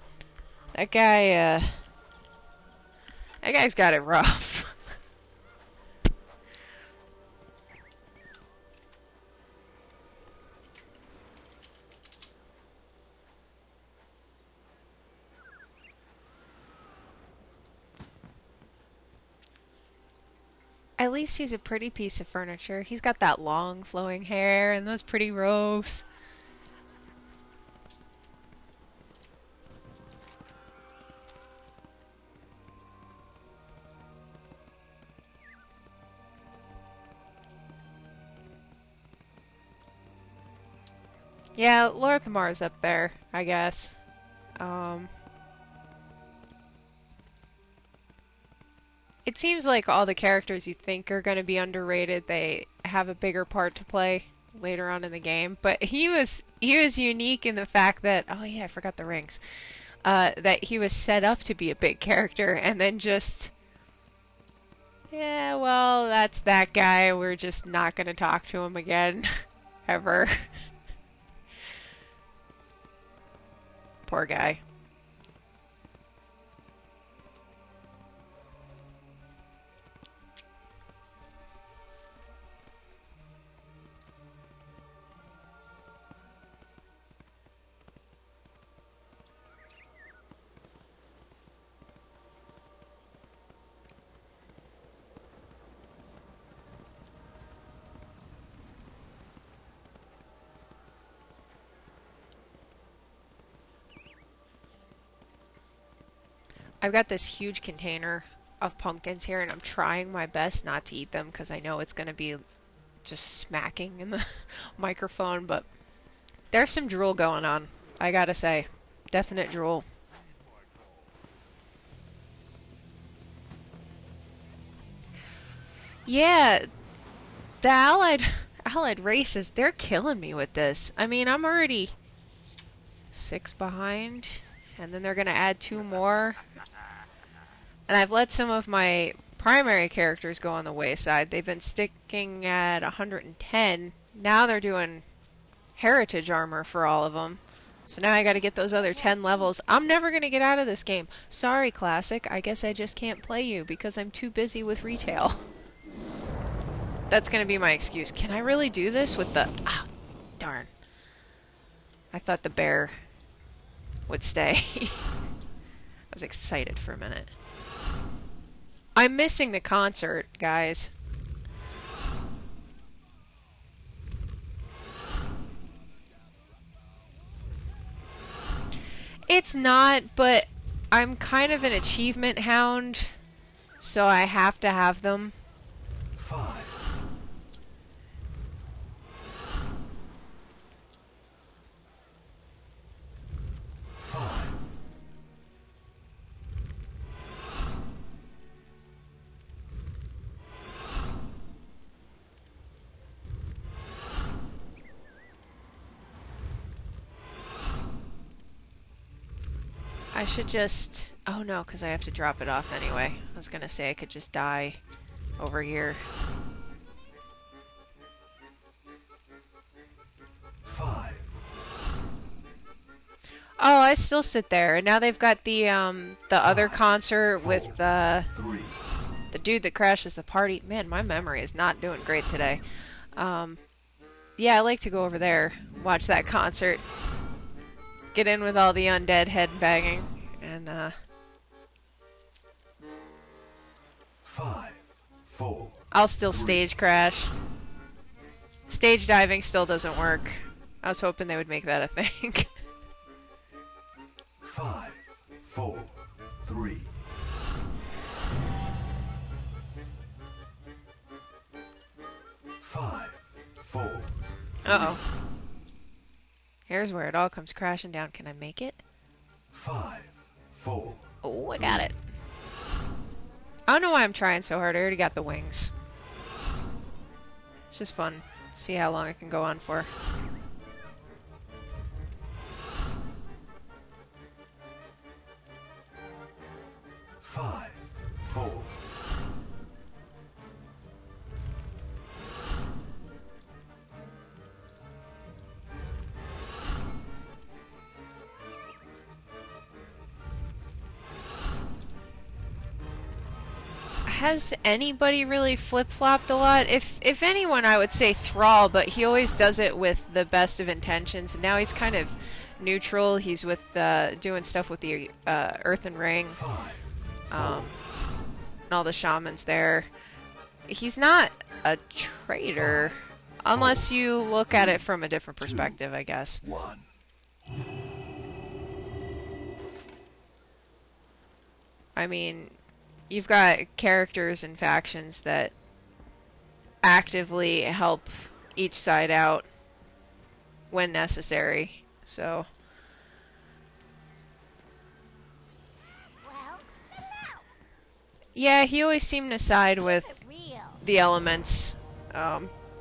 [SPEAKER 1] that guy, that guy's got it rough. At least he's a pretty piece of furniture. He's got that long flowing hair and those pretty robes. Yeah, Lorthamar's up there, I guess. It seems like all the characters you think are going to be underrated, they have a bigger part to play later on in the game. But he was unique in the fact that, oh yeah, I forgot the rings. That he was set up to be a big character and then just, yeah, well, that's that guy. We're just not going to talk to him again, ever. Poor guy. I've got this huge container of pumpkins here, and I'm trying my best not to eat them because I know it's going to be just smacking in the microphone, but there's some drool going on, I gotta say. Definite drool. Yeah, the allied races, they're killing me with this. I mean, I'm already 6 behind, and then they're gonna add 2 more. And I've let some of my primary characters go on the wayside. They've been sticking at 110. Now they're doing heritage armor for all of them. So now I gotta get those other 10 levels. I'm never gonna get out of this game. Sorry, Classic. I guess I just can't play you because I'm too busy with retail. That's gonna be my excuse. Can I really do this with the... Ah, darn. I thought the bear would stay. I was excited for a minute. I'm missing the concert, guys. It's not, but I'm kind of an achievement hound, so I have to have them.
[SPEAKER 2] 5, 5,
[SPEAKER 1] I should just... Oh no, because I have to drop it off anyway. I was gonna say I could just die over here.
[SPEAKER 2] 5,
[SPEAKER 1] Oh, I still sit there. And now they've got the other concert with the
[SPEAKER 2] 3,
[SPEAKER 1] dude that crashes the party. Man, my memory is not doing great today. Yeah, I like to go over there, watch that concert, get in with all the undead headbanging, and
[SPEAKER 2] 5, 4,
[SPEAKER 1] I'll still stage crash. Stage diving still doesn't work. I was hoping they would make that a thing.
[SPEAKER 2] 5, 4, 3, 5, 4,
[SPEAKER 1] Uh-oh. Here's where it all comes crashing down. Can I make it?
[SPEAKER 2] 5, 4,
[SPEAKER 1] Oh, I got it. I don't know why I'm trying so hard. I already got the wings. It's just fun. See how long I can go on for.
[SPEAKER 2] Five, 4,
[SPEAKER 1] Has anybody really flip-flopped a lot? If anyone, I would say Thrall, but he always does it with the best of intentions. And now he's kind of neutral. He's with doing stuff with the Earthen Ring,
[SPEAKER 2] 5,
[SPEAKER 1] and all the shamans there. He's not a traitor, unless you look at it from a different perspective, I guess.
[SPEAKER 2] 1.
[SPEAKER 1] I mean, you've got characters and factions that actively help each side out when necessary. So,
[SPEAKER 7] Well, spit it out.
[SPEAKER 1] yeah, he always seemed to side with
[SPEAKER 7] Keep it real.
[SPEAKER 1] the elements. I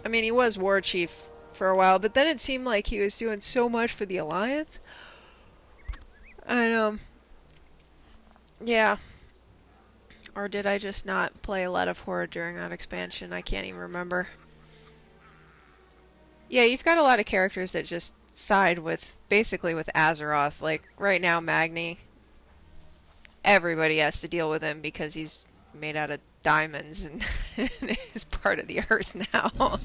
[SPEAKER 1] mean, he was war chief for a while, but then it seemed like he was doing so much for the Alliance. And, yeah. Or did I just not play a lot of Horde during that expansion? I can't even remember. Yeah, you've got a lot of characters that just side with, basically with Azeroth. Like, right now, Magni, everybody has to deal with him because he's made out of diamonds and is part of the earth now.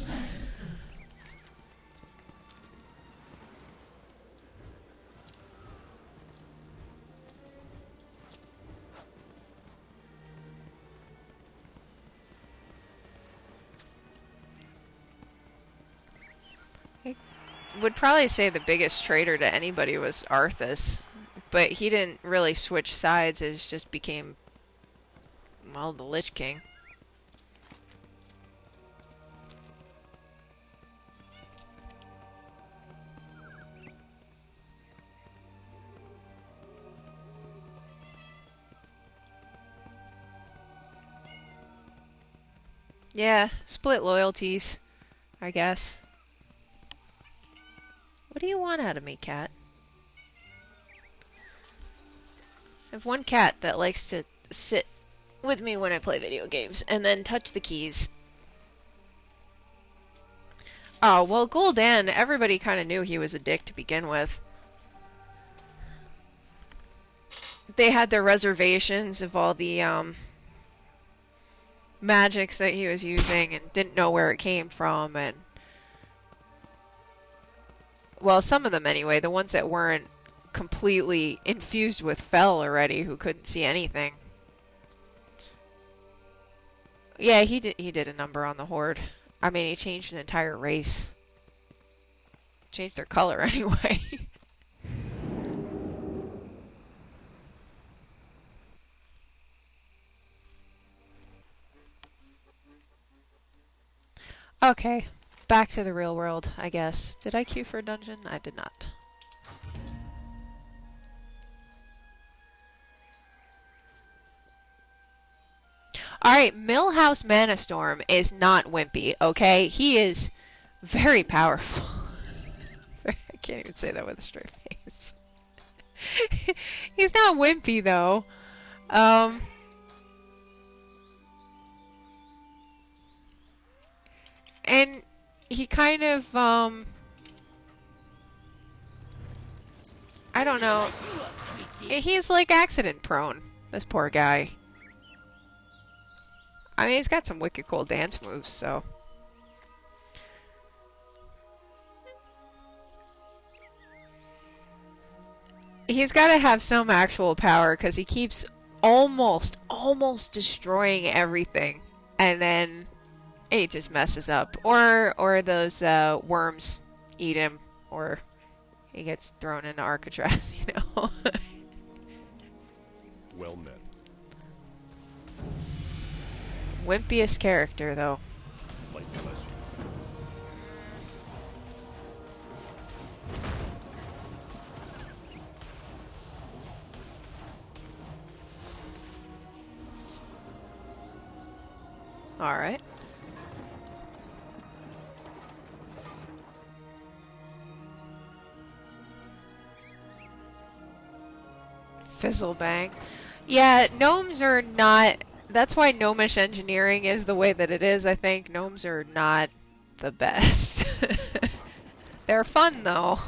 [SPEAKER 1] Would probably say the biggest traitor to anybody was Arthas, but he didn't really switch sides. It just became, well, the Lich King. Yeah, split loyalties, I guess. What do you want out of me, cat? I have one cat that likes to sit with me when I play video games and then touch the keys. Oh, well, Gul'dan, everybody kind of knew he was a dick to begin with. They had their reservations of all the magics that he was using and didn't know where it came from, and well, some of them anyway, the ones that weren't completely infused with Fel already, who couldn't see anything. Yeah, he did a number on the Horde. I mean, he changed an entire race. Changed their color anyway. Okay, back to the real world, I guess. Did I queue for a dungeon? I did not. Alright, Millhouse Manastorm is not wimpy, okay? He is very powerful. I can't even say that with a straight face. He's not wimpy, though. And he kind of, I don't know. He's like accident prone, this poor guy. I mean, he's got some wicked cool dance moves, so. He's got to have some actual power, because he keeps almost destroying everything. And then it just messes up. Or those worms eat him, or he gets thrown into Alcatraz, you know?
[SPEAKER 3] Well met.
[SPEAKER 1] Wimpiest character, though.
[SPEAKER 3] Like pleasure.
[SPEAKER 1] Alright. Fizzlebang. Yeah, gnomes are not... That's why gnomish engineering is the way that it is, I think. Gnomes are not the best. They're fun, though.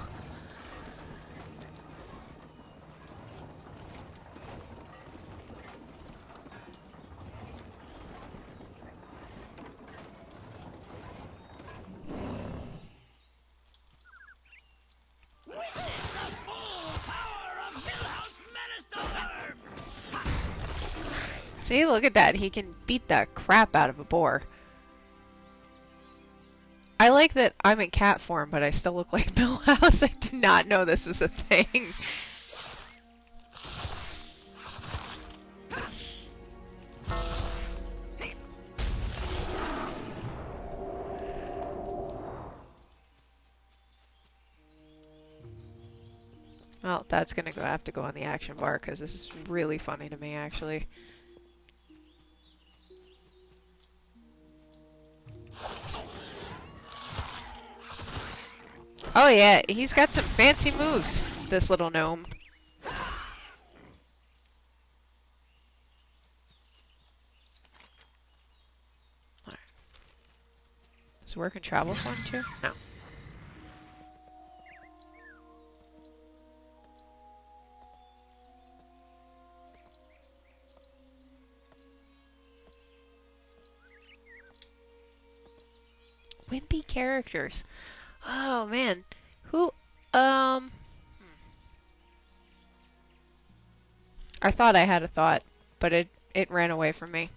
[SPEAKER 1] See, look at that. He can beat the crap out of a boar. I like that I'm in cat form, but I still look like Millhouse. I did not know this was a thing. Well, that's gonna have to go on the action bar, because this is really funny to me, actually. Oh yeah, he's got some fancy moves, this little gnome. Alright. Does work and travel for him too? No. Wimpy characters. Oh man, who? I thought I had a thought, but it ran away from me.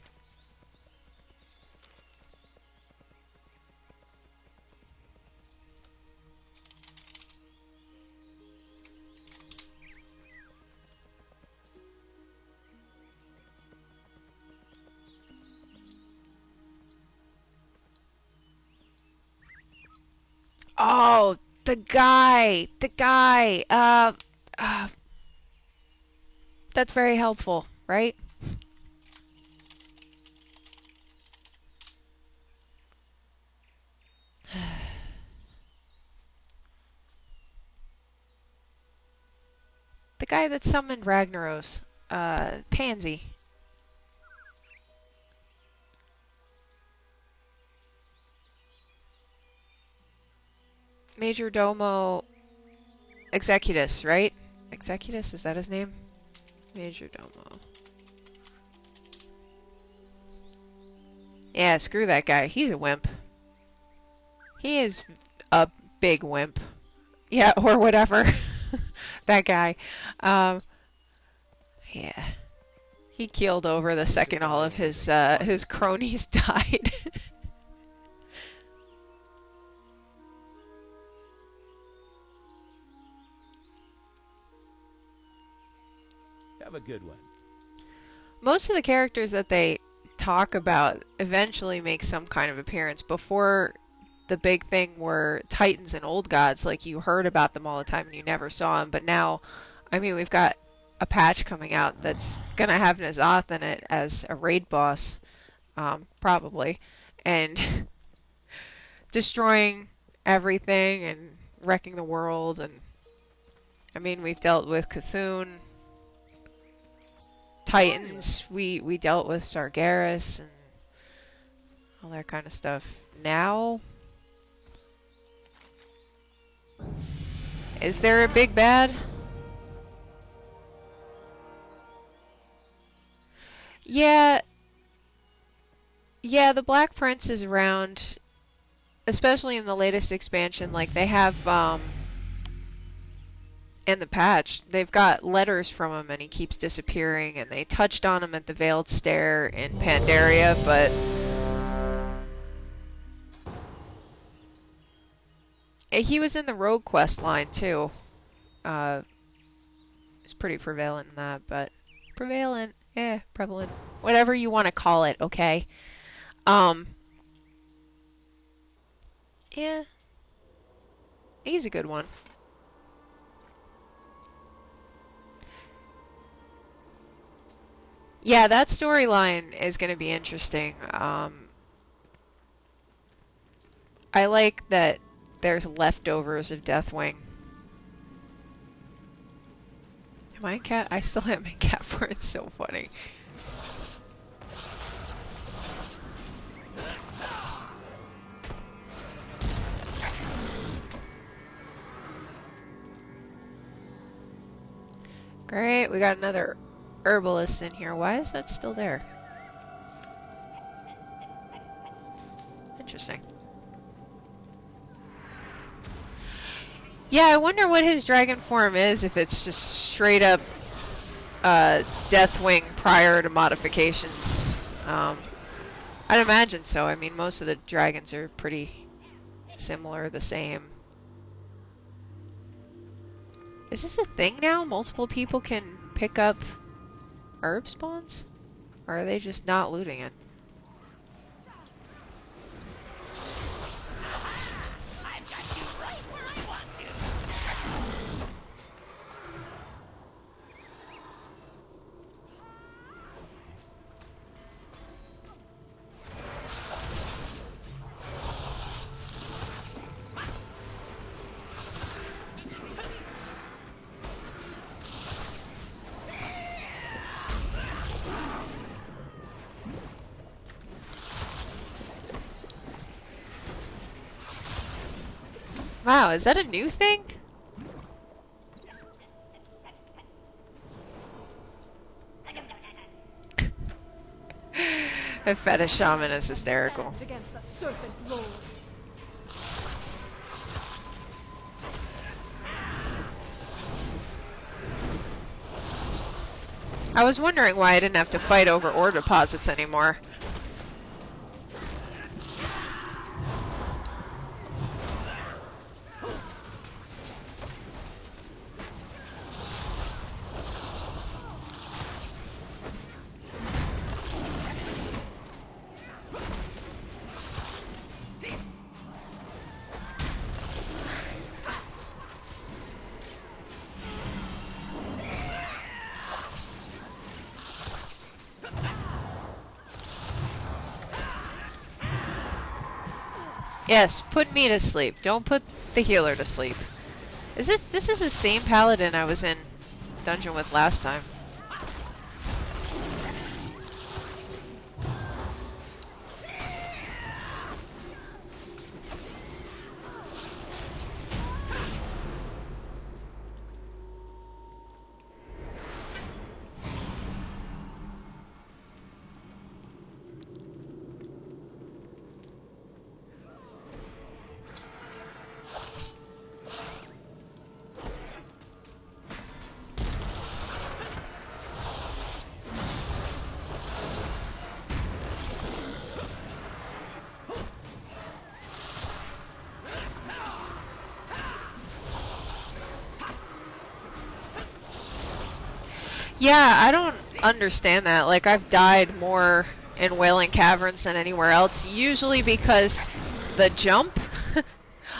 [SPEAKER 1] Oh, the guy. That's very helpful, right? guy that summoned Ragnaros? Pansy. Major Domo Executus, right? Executus, is that his name? Major Domo. Yeah, screw that guy. He's a wimp. He is a big wimp. Yeah, or whatever. That guy. Yeah. He keeled over the second all of his cronies died.
[SPEAKER 3] Have a good one.
[SPEAKER 1] Most of the characters that they talk about eventually make some kind of appearance. Before, the big thing were Titans and Old Gods. Like, you heard about them all the time and you never saw them. But now, I mean, we've got a patch coming out that's gonna have N'Zoth in it as a raid boss, probably, and destroying everything and wrecking the world. And I mean, we've dealt with Cthulhu, Titans, we dealt with Sargeras and all that kind of stuff. Now, is there a big bad? Yeah, the Black Prince is around, especially in the latest expansion. Like, they have, in the patch, they've got letters from him and he keeps disappearing, and they touched on him at the Veiled Stair in Pandaria, but he was in the Rogue Quest line too. It's pretty prevalent in that, but prevalent, prevalent, whatever you want to call it, okay? Yeah, he's a good one. Yeah, that storyline is going to be interesting. I like that there's leftovers of Deathwing. Am I in cat? I still am in cat for it's so funny. Great, we got another herbalist in here. Why is that still there? Interesting. Yeah, I wonder what his dragon form is, if it's just straight up Deathwing prior to modifications. I'd imagine so. I mean, most of the dragons are pretty similar, the same. Is this a thing now? Multiple people can pick up herb spawns? Or are they just not looting it? Wow, is that a new thing? The fetish shaman is hysterical.
[SPEAKER 4] Against the serpent lords.
[SPEAKER 1] I was wondering why I didn't have to fight over ore deposits anymore. Yes, put me to sleep. Don't put the healer to sleep. This is the same paladin I was in dungeon with last time. Yeah, I don't understand that. Like, I've died more in Wailing Caverns than anywhere else, usually because the jump.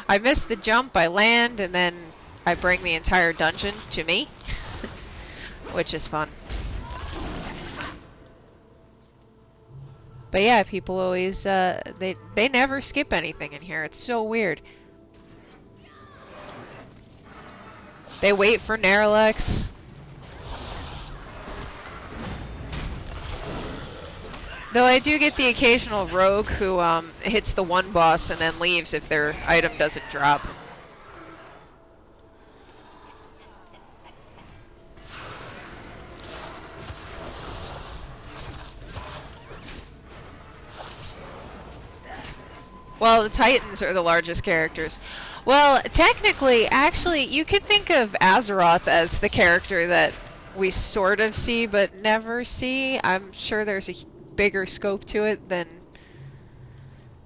[SPEAKER 1] I miss the jump, I land, and then I bring the entire dungeon to me, which is fun. But yeah, people always, they never skip anything in here. It's so weird. They wait for Nerlex. Though I do get the occasional rogue who hits the one boss and then leaves if their item doesn't drop. Well, the Titans are the largest characters. Well, technically, actually, you could think of Azeroth as the character that we sort of see but never see. I'm sure there's a bigger scope to it than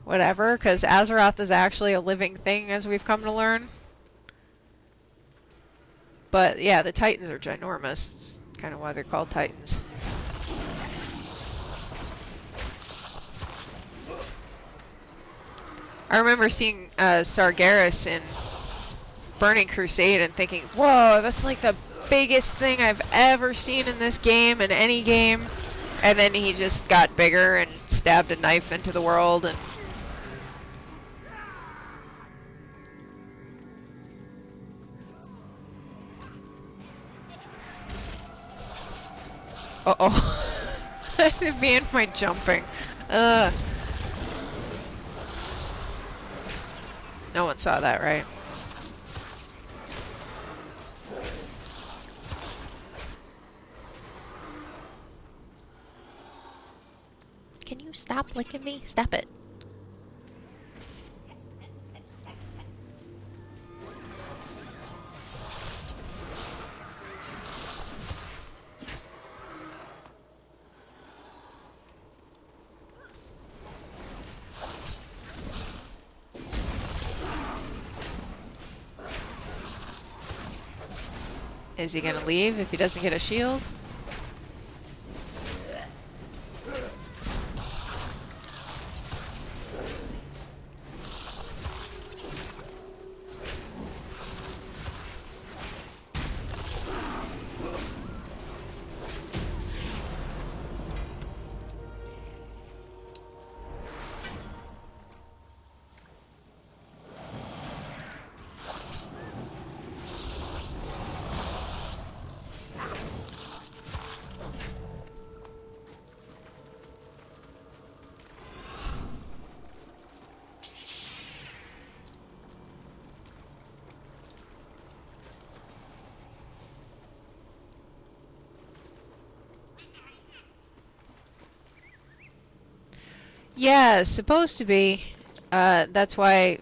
[SPEAKER 1] whatever, because Azeroth is actually a living thing, as we've come to learn. But yeah, the Titans are ginormous. It's kind of why they're called Titans. I remember seeing Sargeras in Burning Crusade and thinking, whoa, that's like the biggest thing I've ever seen in this game, in any game. And then he just got bigger and stabbed a knife into the world and... Uh-oh. Me and my jumping. No one saw that, right? Can you stop licking me? Stop it. Is he gonna leave if he doesn't get a shield? Yeah, it's supposed to be. That's why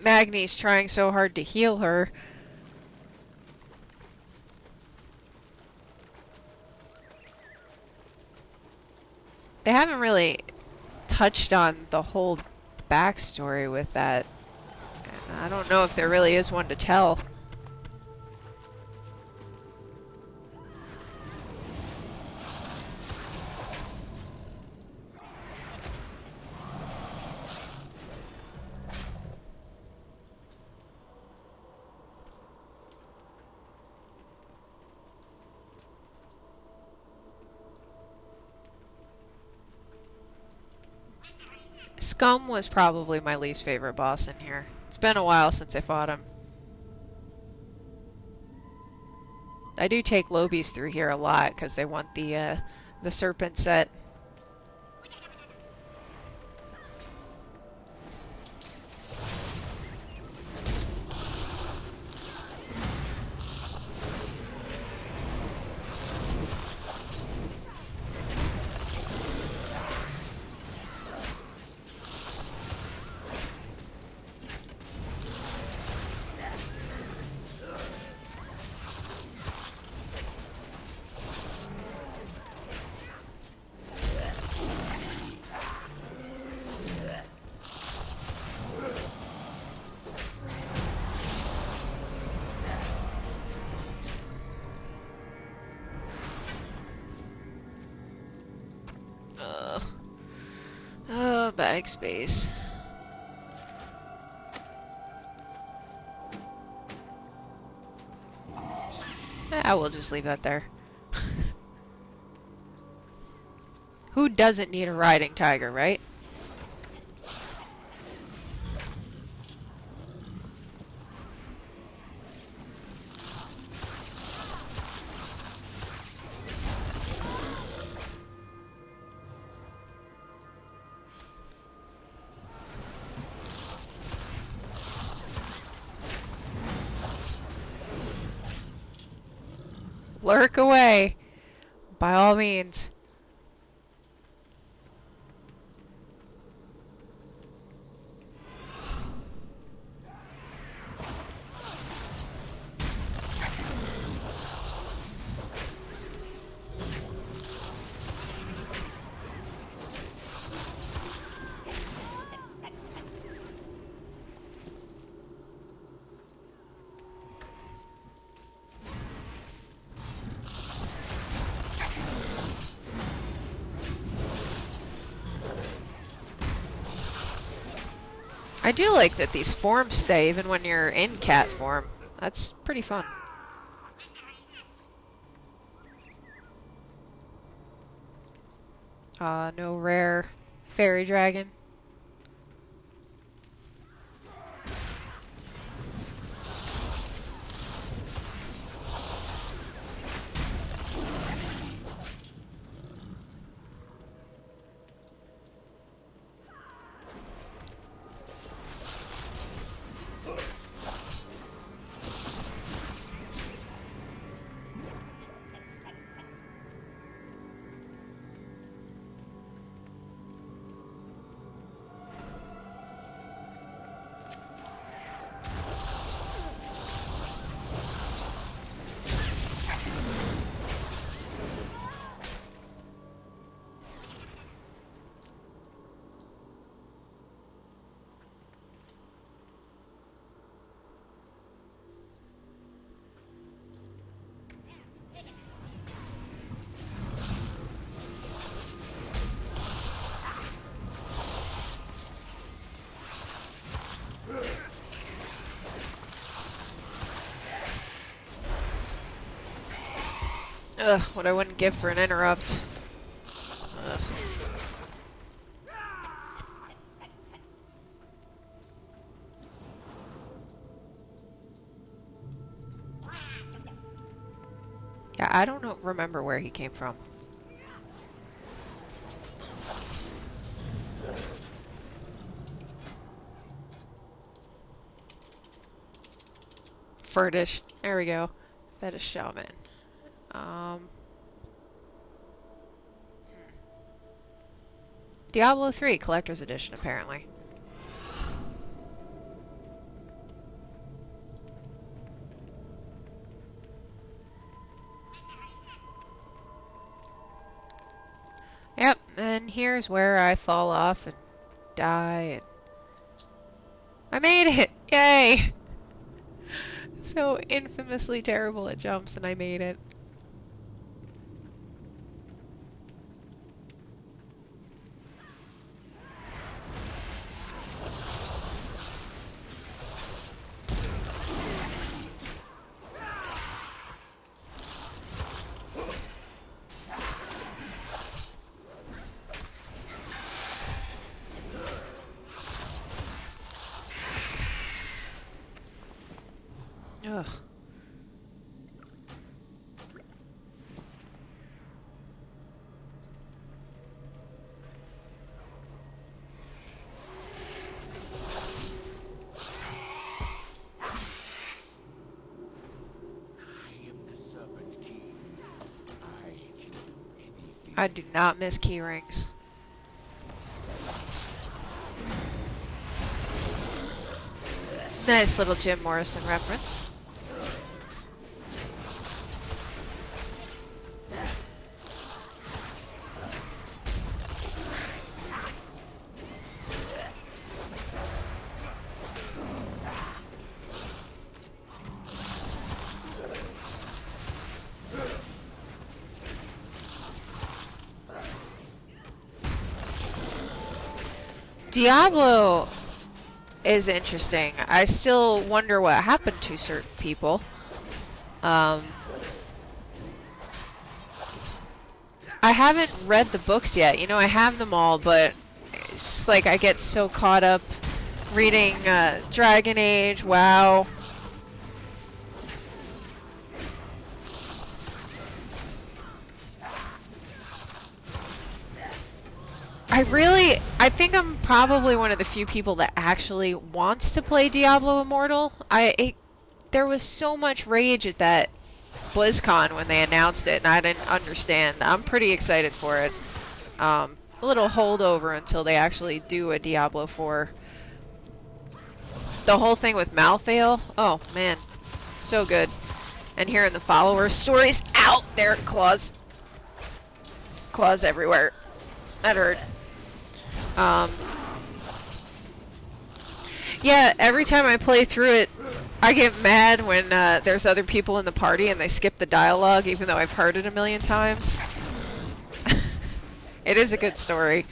[SPEAKER 1] Magni's trying so hard to heal her. They haven't really touched on the whole backstory with that. I don't know if there really is one to tell. Scum was probably my least favorite boss in here. It's been a while since I fought him. I do take lobies through here a lot because they want the serpent set. Bag space. I will just leave that there. Who doesn't need a riding tiger, right? Lurk away, by all means. I do like that these forms stay even when you're in cat form. That's pretty fun. No rare fairy dragon. Ugh, what I wouldn't give for an interrupt. Ugh. Yeah, I don't know, remember where he came from. Furtish. There we go. Fetish shaman. Diablo 3 Collector's Edition, apparently. Yep, and here's where I fall off and die. And I made it! Yay! So infamously terrible at jumps, and I made it. Ugh. I do not miss key rings. Nice little Jim Morrison reference. Diablo is interesting. I still wonder what happened to certain people. I haven't read the books yet. You know, I have them all, but it's just like I get so caught up reading Dragon Age, WoW. I think I'm probably one of the few people that actually wants to play Diablo Immortal. There was so much rage at that BlizzCon when they announced it, and I didn't understand. I'm pretty excited for it. A little holdover until they actually do a Diablo 4. The whole thing with Malthael, oh man, so good. And hearing the follower stories, out there, claws everywhere. That hurt. Yeah, every time I play through it, I get mad when there's other people in the party and they skip the dialogue, even though I've heard it a million times. It is a good story.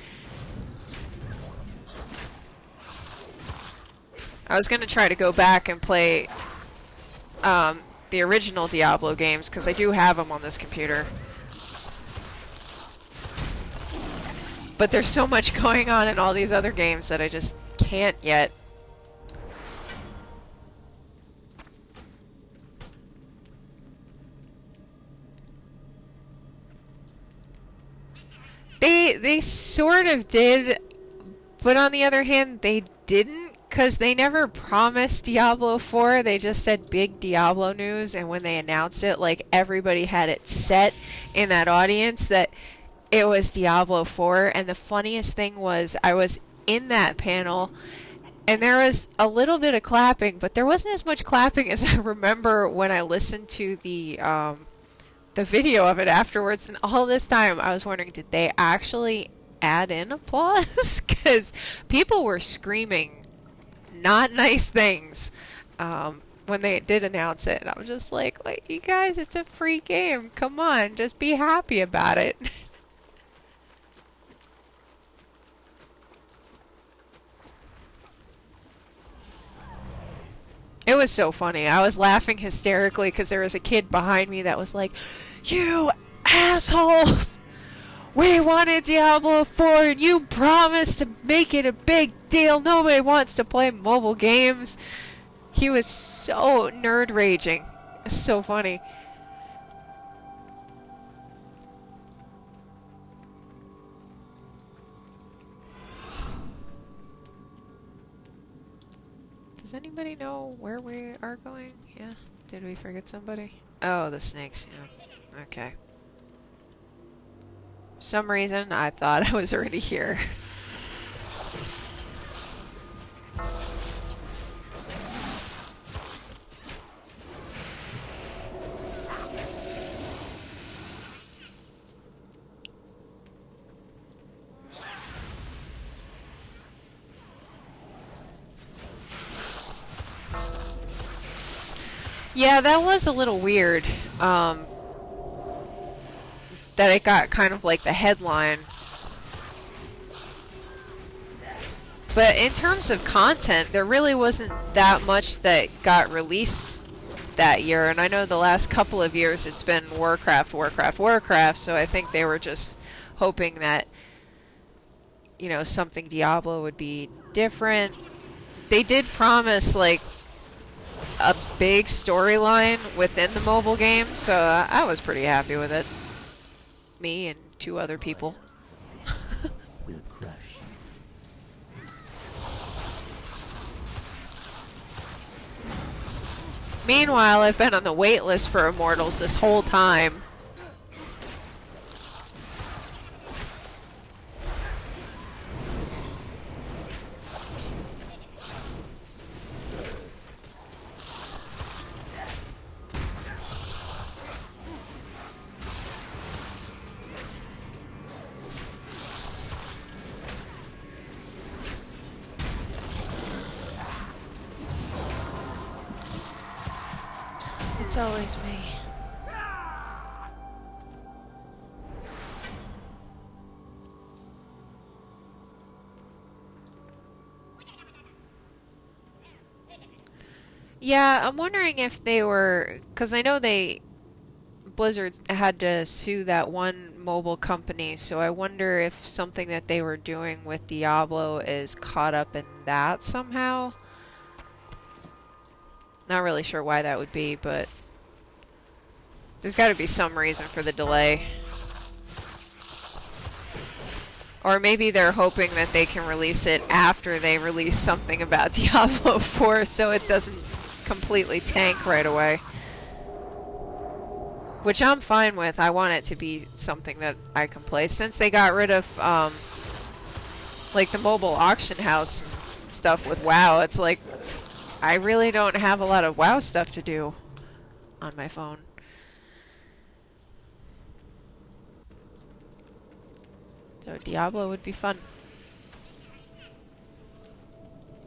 [SPEAKER 1] I was going to try to go back and play the original Diablo games, because I do have them on this computer. But there's so much going on in all these other games that I just can't yet. They sort of did, but on the other hand, they didn't, because they never promised Diablo 4. They just said big Diablo news, and when they announced it, like, everybody had it set in that audience that it was Diablo 4. And the funniest thing was, I was in that panel, and there was a little bit of clapping, but there wasn't as much clapping as I remember when I listened to the video of it afterwards. And all this time I was wondering, did they actually add in applause? Because people were screaming not nice things when they did announce it. And I was just like, you guys, it's a free game. Come on, just be happy about it. It was so funny. I was laughing hysterically because there was a kid behind me that was like, "You assholes! We wanted Diablo 4 and you promised to make it a big deal. Nobody wants to play mobile games." He was so nerd raging. It's so funny. Does anybody know where we are going? Yeah. Did we forget somebody? Oh, the snakes. Yeah. Okay. For some reason, I thought I was already here. Yeah, that was a little weird. That it got kind of like the headline. But in terms of content, there really wasn't that much that got released that year. And I know the last couple of years it's been Warcraft, Warcraft, Warcraft. So I think they were just hoping that, you know, something Diablo would be different. They did promise, like, a big storyline within the mobile game, so I was pretty happy with it. Me and 2 other people.
[SPEAKER 2] Will crush.
[SPEAKER 1] Meanwhile, I've been on the wait list for Immortals this whole time. always me. Yeah, I'm wondering if they were, because I know Blizzard had to sue that one mobile company, so I wonder if something that they were doing with Diablo is caught up in that somehow. Not really sure why that would be, but there's got to be some reason for the delay. Or maybe they're hoping that they can release it after they release something about Diablo 4 so it doesn't completely tank right away. Which I'm fine with. I want it to be something that I can play. Since they got rid of, like, the mobile auction house stuff with WoW, it's like, I really don't have a lot of WoW stuff to do on my phone. So Diablo would be fun.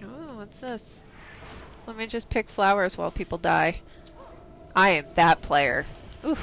[SPEAKER 1] Oh, what's this? Let me just pick flowers while people die. I am that player. Ooh.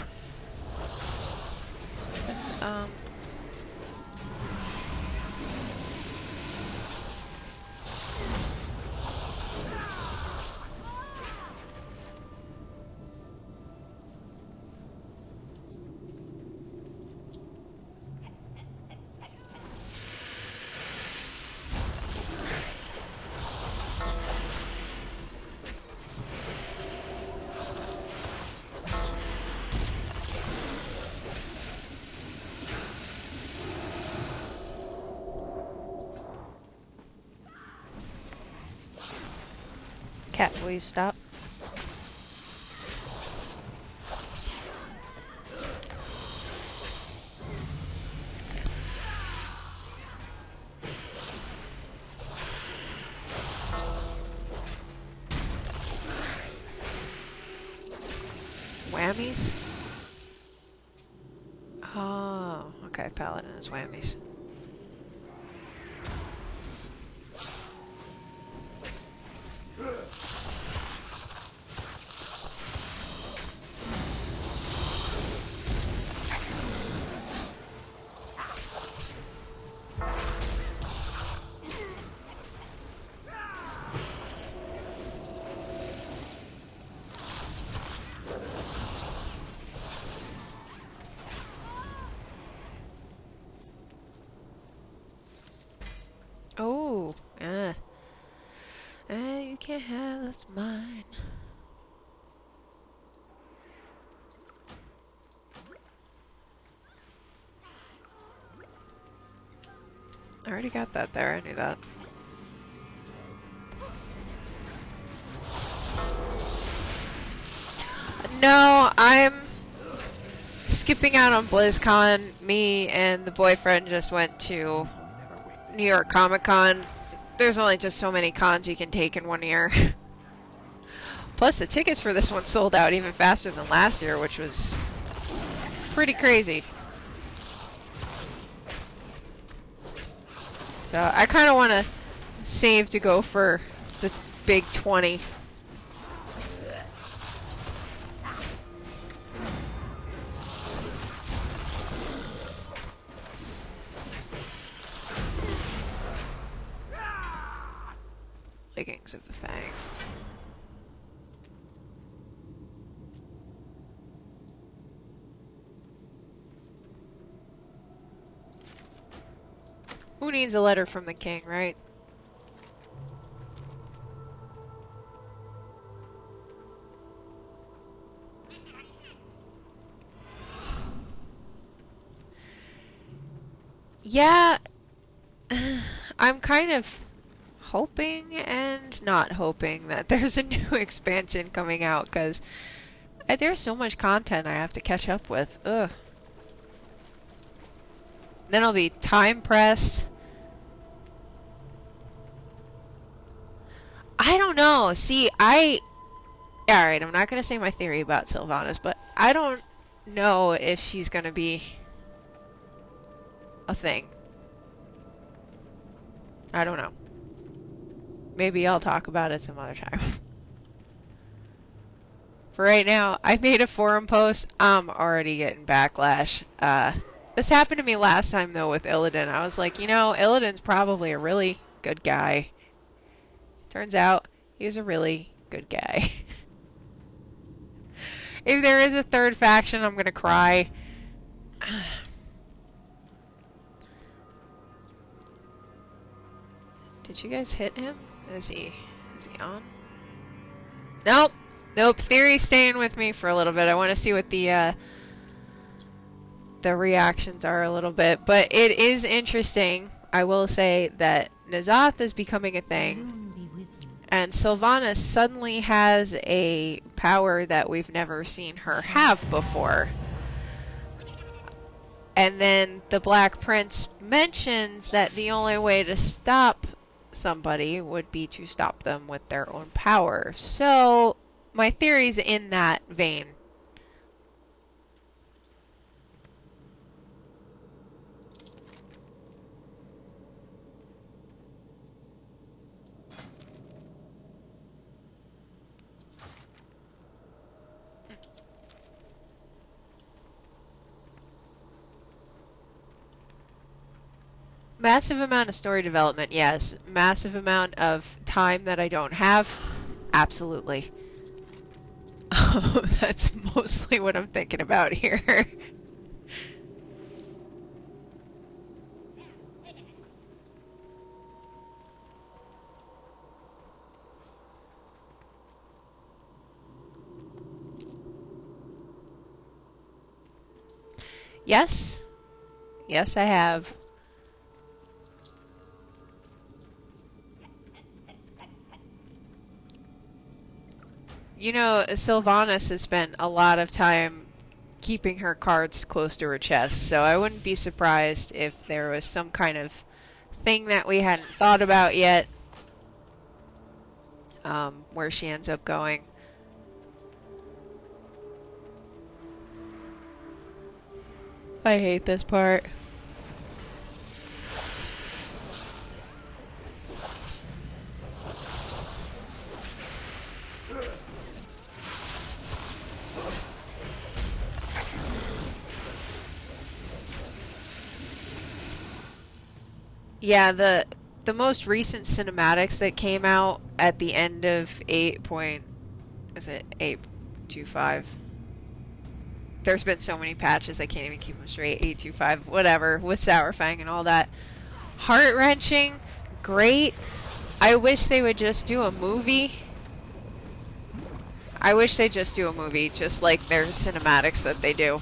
[SPEAKER 1] Cat, will you stop? Whammies? Oh, okay, paladin is whammies. Oh, you can't have, that's mine. I already got that there, I knew that. No, I'm skipping out on BlizzCon. Me and the boyfriend just went to New York Comic Con. There's only just so many cons you can take in one year. Plus, the tickets for this one sold out even faster than last year, which was pretty crazy. So I kind of want to save to go for the big 20. Leggings of the Fang. Who needs a letter from the king, right? Yeah, I'm kind of hoping and not hoping that there's a new expansion coming out, because there's so much content I have to catch up with. Ugh. Then I'll be time pressed. I don't know. See, alright, I'm not going to say my theory about Sylvanas, but I don't know if she's going to be a thing. I don't know. Maybe I'll talk about it some other time. for right now. I made a forum post. I'm already getting backlash. This happened to me last time, though, with Illidan. I was like, you know, Illidan's probably a really good guy. Turns out, he's a really good guy. If there is a third faction, I'm gonna cry. Did you guys hit him? Is he on? Nope. Nope. Theory's staying with me for a little bit. I want to see what the reactions are a little bit. But it is interesting. I will say that N'Zoth is becoming a thing. And Sylvanas suddenly has a power that we've never seen her have before. And then the Black Prince mentions that the only way to stop somebody would be to stop them with their own power. So, my theory's in that vein. Massive amount of story development, yes. Massive amount of time that I don't have, absolutely. That's mostly what I'm thinking about here. Yes. Yes, I have. You know, Sylvanas has spent a lot of time keeping her cards close to her chest, so I wouldn't be surprised if there was some kind of thing that we hadn't thought about yet, where she ends up going. I hate this part. Yeah, the most recent cinematics that came out at the end of 8.25? There's been so many patches I can't even keep them straight. 8.25, whatever, with Sourfang and all that. Heart-wrenching, great. I wish they would just do a movie. I wish they'd just do a movie, just like their cinematics that they do.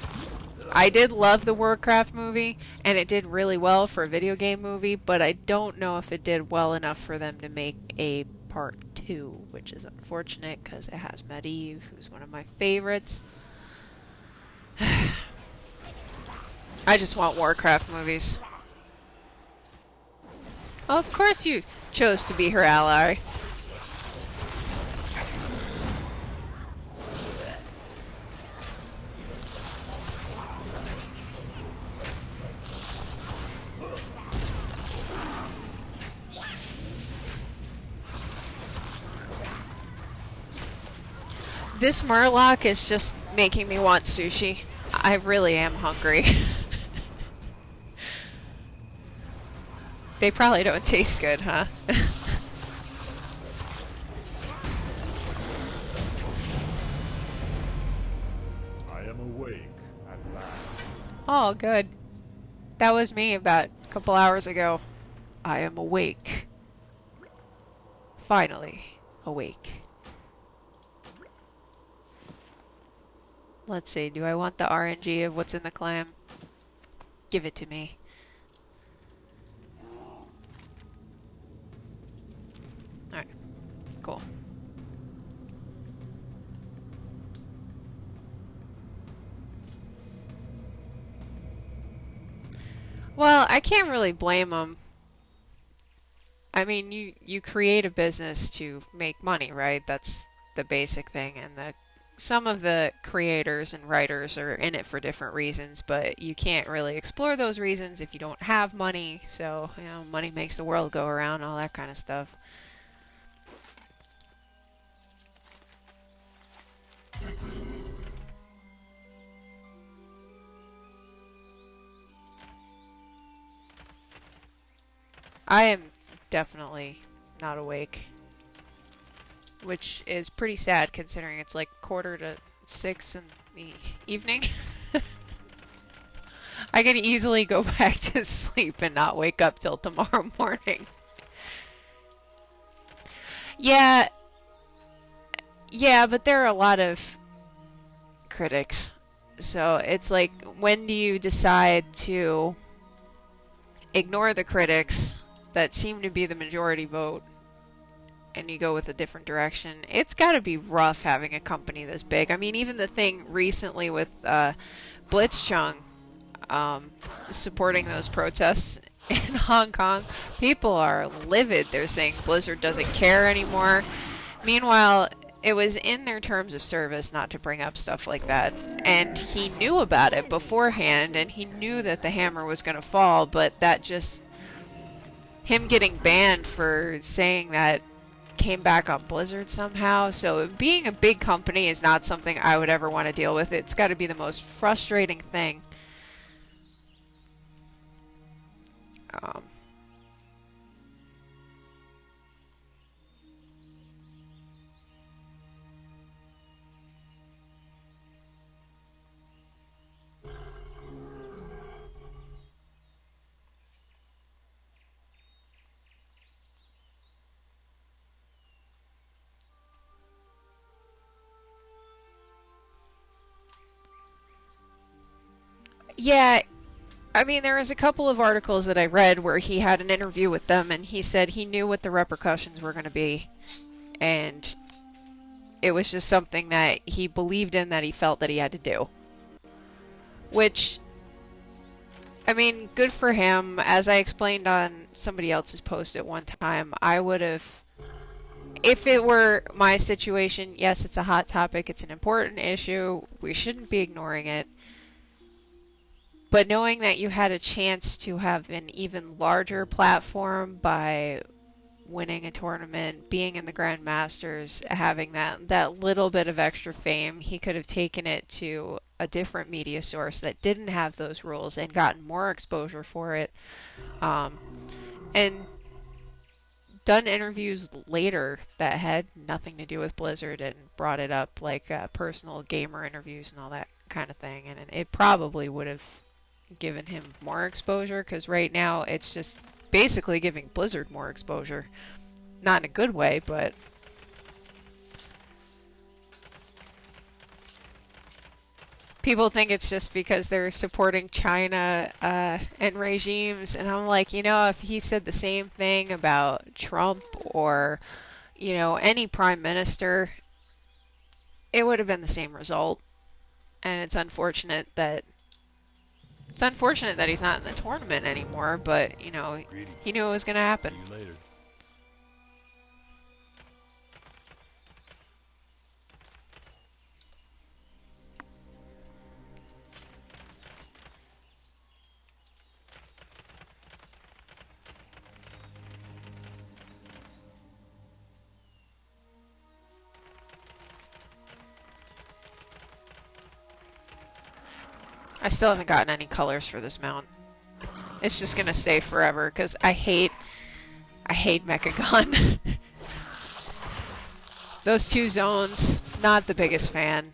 [SPEAKER 1] I did love the Warcraft movie, and it did really well for a video game movie, but I don't know if it did well enough for them to make a part 2, which is unfortunate because it has Medivh, who's one of my favorites. I just want Warcraft movies. Well, of course you chose to be her ally. This Murloc is just making me want sushi. I really am hungry. They probably don't taste good, huh?
[SPEAKER 3] I am awake at last.
[SPEAKER 1] Oh, good. That was me about a couple hours ago. I am awake. Finally, awake. Let's see, do I want the RNG of what's in the clam? Give it to me. Alright, cool. Well, I can't really blame them. I mean, you create a business to make money, right? That's the basic thing, and some of the creators and writers are in it for different reasons, but you can't really explore those reasons if you don't have money. So, you know, money makes the world go around, all that kind of stuff. I am definitely not awake, which is pretty sad considering it's like 5:45 in the evening. I could easily go back to sleep and not wake up till tomorrow morning. Yeah, yeah, but there are a lot of critics. So it's like, when do you decide to ignore the critics that seem to be the majority vote and you go with a different direction? It's got to be rough having a company this big. I mean, even the thing recently with Blitzchung supporting those protests in Hong Kong, people are livid. They're saying Blizzard doesn't care anymore. Meanwhile, it was in their terms of service not to bring up stuff like that. And he knew about it beforehand, and he knew that the hammer was going to fall, but that just... him getting banned for saying that came back on Blizzard somehow. So being a big company is not something I would ever want to deal with. It's got to be the most frustrating thing. Yeah, I mean, there was a couple of articles that I read where he had an interview with them and he said he knew what the repercussions were going to be. And it was just something that he believed in, that he felt that he had to do. Which, I mean, good for him. As I explained on somebody else's post at one time, I would have... if it were my situation, yes, it's a hot topic, it's an important issue, we shouldn't be ignoring it. But knowing that you had a chance to have an even larger platform by winning a tournament, being in the Grand Masters, having that little bit of extra fame, he could have taken it to a different media source that didn't have those rules and gotten more exposure for it. And done interviews later that had nothing to do with Blizzard and brought it up, like personal gamer interviews and all that kind of thing. And it probably would have given him more exposure, because right now it's just basically giving Blizzard more exposure. Not in a good way, but... people think it's just because they're supporting China and regimes, and I'm like, if he said the same thing about Trump or, any prime minister, it would have been the same result. And it's unfortunate that he's not in the tournament anymore, but, he knew it was going to happen.
[SPEAKER 3] See you later.
[SPEAKER 1] I still haven't gotten any colors for this mount. It's just gonna stay forever because I hate Mechagon. Those two zones, not the biggest fan.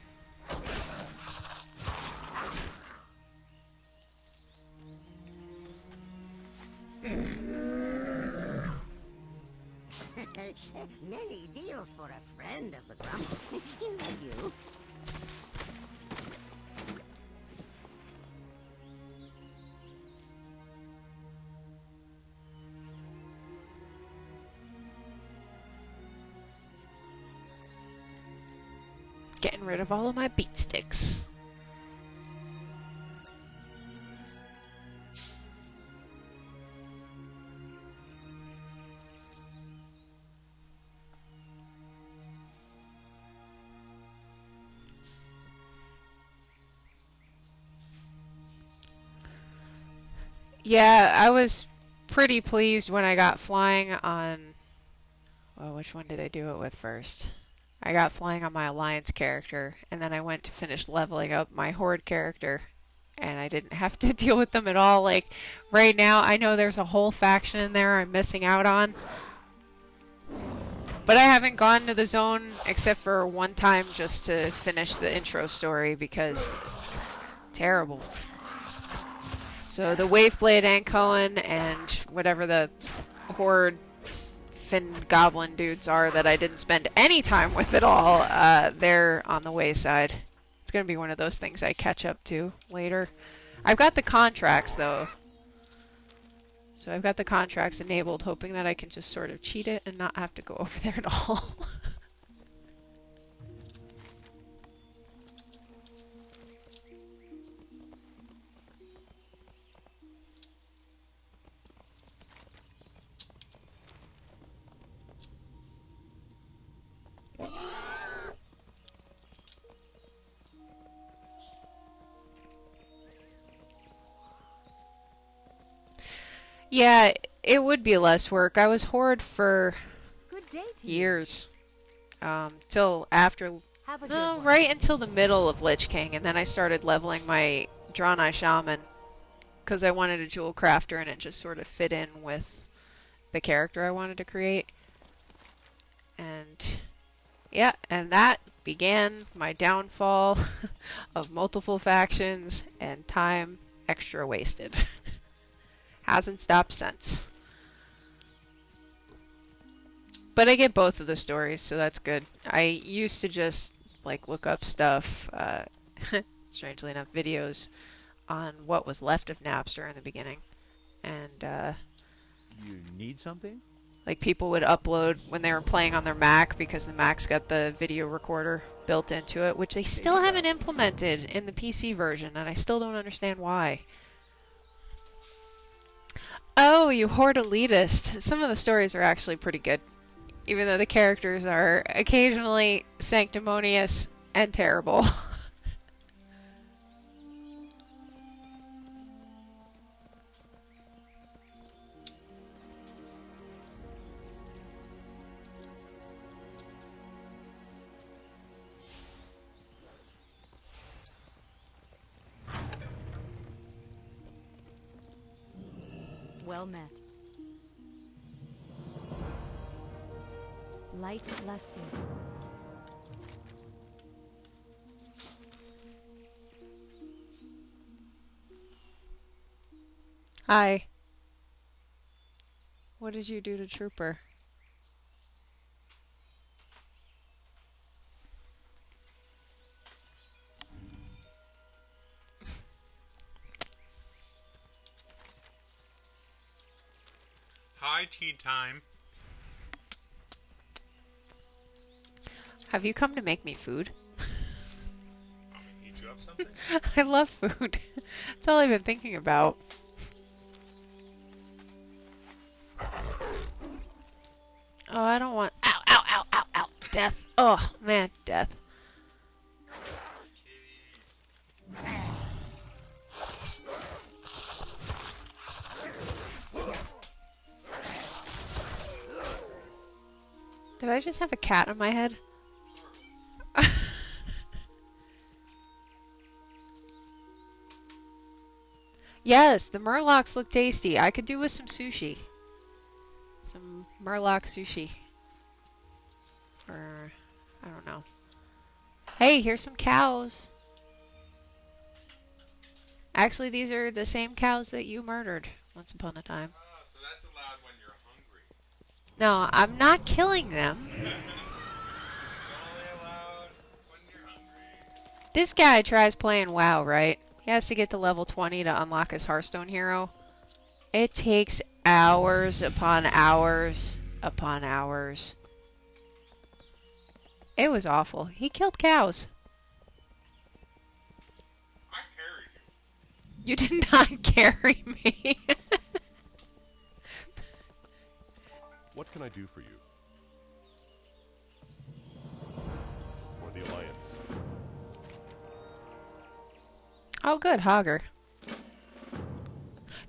[SPEAKER 8] Many deals for a friend of the grump. Like you.
[SPEAKER 1] Getting rid of all of my beat sticks. Yeah, I was pretty pleased when I got flying on... well, which one did I do it with first? I got flying on my Alliance character, and then I went to finish leveling up my Horde character and I didn't have to deal with them at all. Like, right now, I know there's a whole faction in there I'm missing out on. But I haven't gone to the zone except for one time just to finish the intro story because terrible. So the Waveblade Ankoan and whatever the horde Fin Goblin dudes are that I didn't spend any time with at all, they're on the wayside. It's going to be one of those things I catch up to later. I've got the contracts though. So I've got the contracts enabled, hoping that I can just sort of cheat it and not have to go over there at all. Yeah, it would be less work. I was horde for
[SPEAKER 4] Good day to you.
[SPEAKER 1] years. Till after,
[SPEAKER 4] Have a good
[SPEAKER 1] no,
[SPEAKER 4] one.
[SPEAKER 1] right until the middle of Lich King, and then I started leveling my Draenei Shaman because I wanted a jewel crafter and it just sort of fit in with the character I wanted to create. And yeah, and that began my downfall of multiple factions and time extra wasted. Hasn't stopped since. But I get both of the stories, so that's good. I used to just like look up stuff, strangely enough, videos on what was left of Napster in the beginning. And
[SPEAKER 2] You need something?
[SPEAKER 1] like people would upload when they were playing on their Mac because the Mac's got the video recorder built into it, which they still haven't implemented in the PC version, and I still don't understand why. Oh, you horde elitist. Some of the stories are actually pretty good, even though the characters are occasionally sanctimonious and terrible.
[SPEAKER 4] Well met. Light bless you.
[SPEAKER 1] Hi. What did you do to Trooper?
[SPEAKER 9] Hi, tea time.
[SPEAKER 1] Have you come to make me food?
[SPEAKER 9] Want me to heat you up something?
[SPEAKER 1] I love food. That's all I've been thinking about. Oh, I don't want... Ow, ow, ow, ow, ow. Death. Oh, man, death. Did I just have a cat on my head? Yes, the murlocs look tasty. I could do with some sushi. Some murloc sushi. Or, I don't know. Hey, here's some cows. Actually, these are the same cows that you murdered once upon a time.
[SPEAKER 9] Oh, so that's allowed when you're hungry.
[SPEAKER 1] No, I'm not killing them.
[SPEAKER 9] It's only allowed when you're hungry.
[SPEAKER 1] This guy tries playing WoW, right? He has to get to level 20 to unlock his Hearthstone hero. It takes hours upon hours upon hours. It was awful. He killed cows.
[SPEAKER 9] I carried you.
[SPEAKER 1] You did not carry me.
[SPEAKER 10] What can I do for you? For the Alliance.
[SPEAKER 1] Oh, good, Hogger.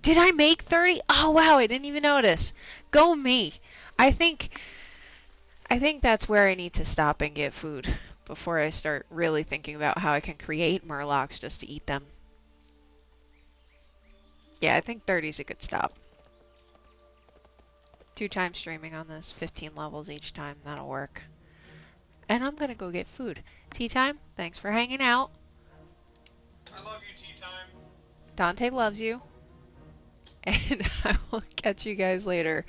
[SPEAKER 1] Did I make 30? Oh, wow, I didn't even notice. Go me. I think that's where I need to stop and get food before I start really thinking about how I can create murlocs just to eat them. Yeah, I think 30 is a good stop. 2 times streaming on this, 15 levels each time. That'll work. And I'm gonna go get food. Tea time, thanks for hanging out.
[SPEAKER 9] I love you, tea time.
[SPEAKER 1] Dante loves you. And I will catch you guys later.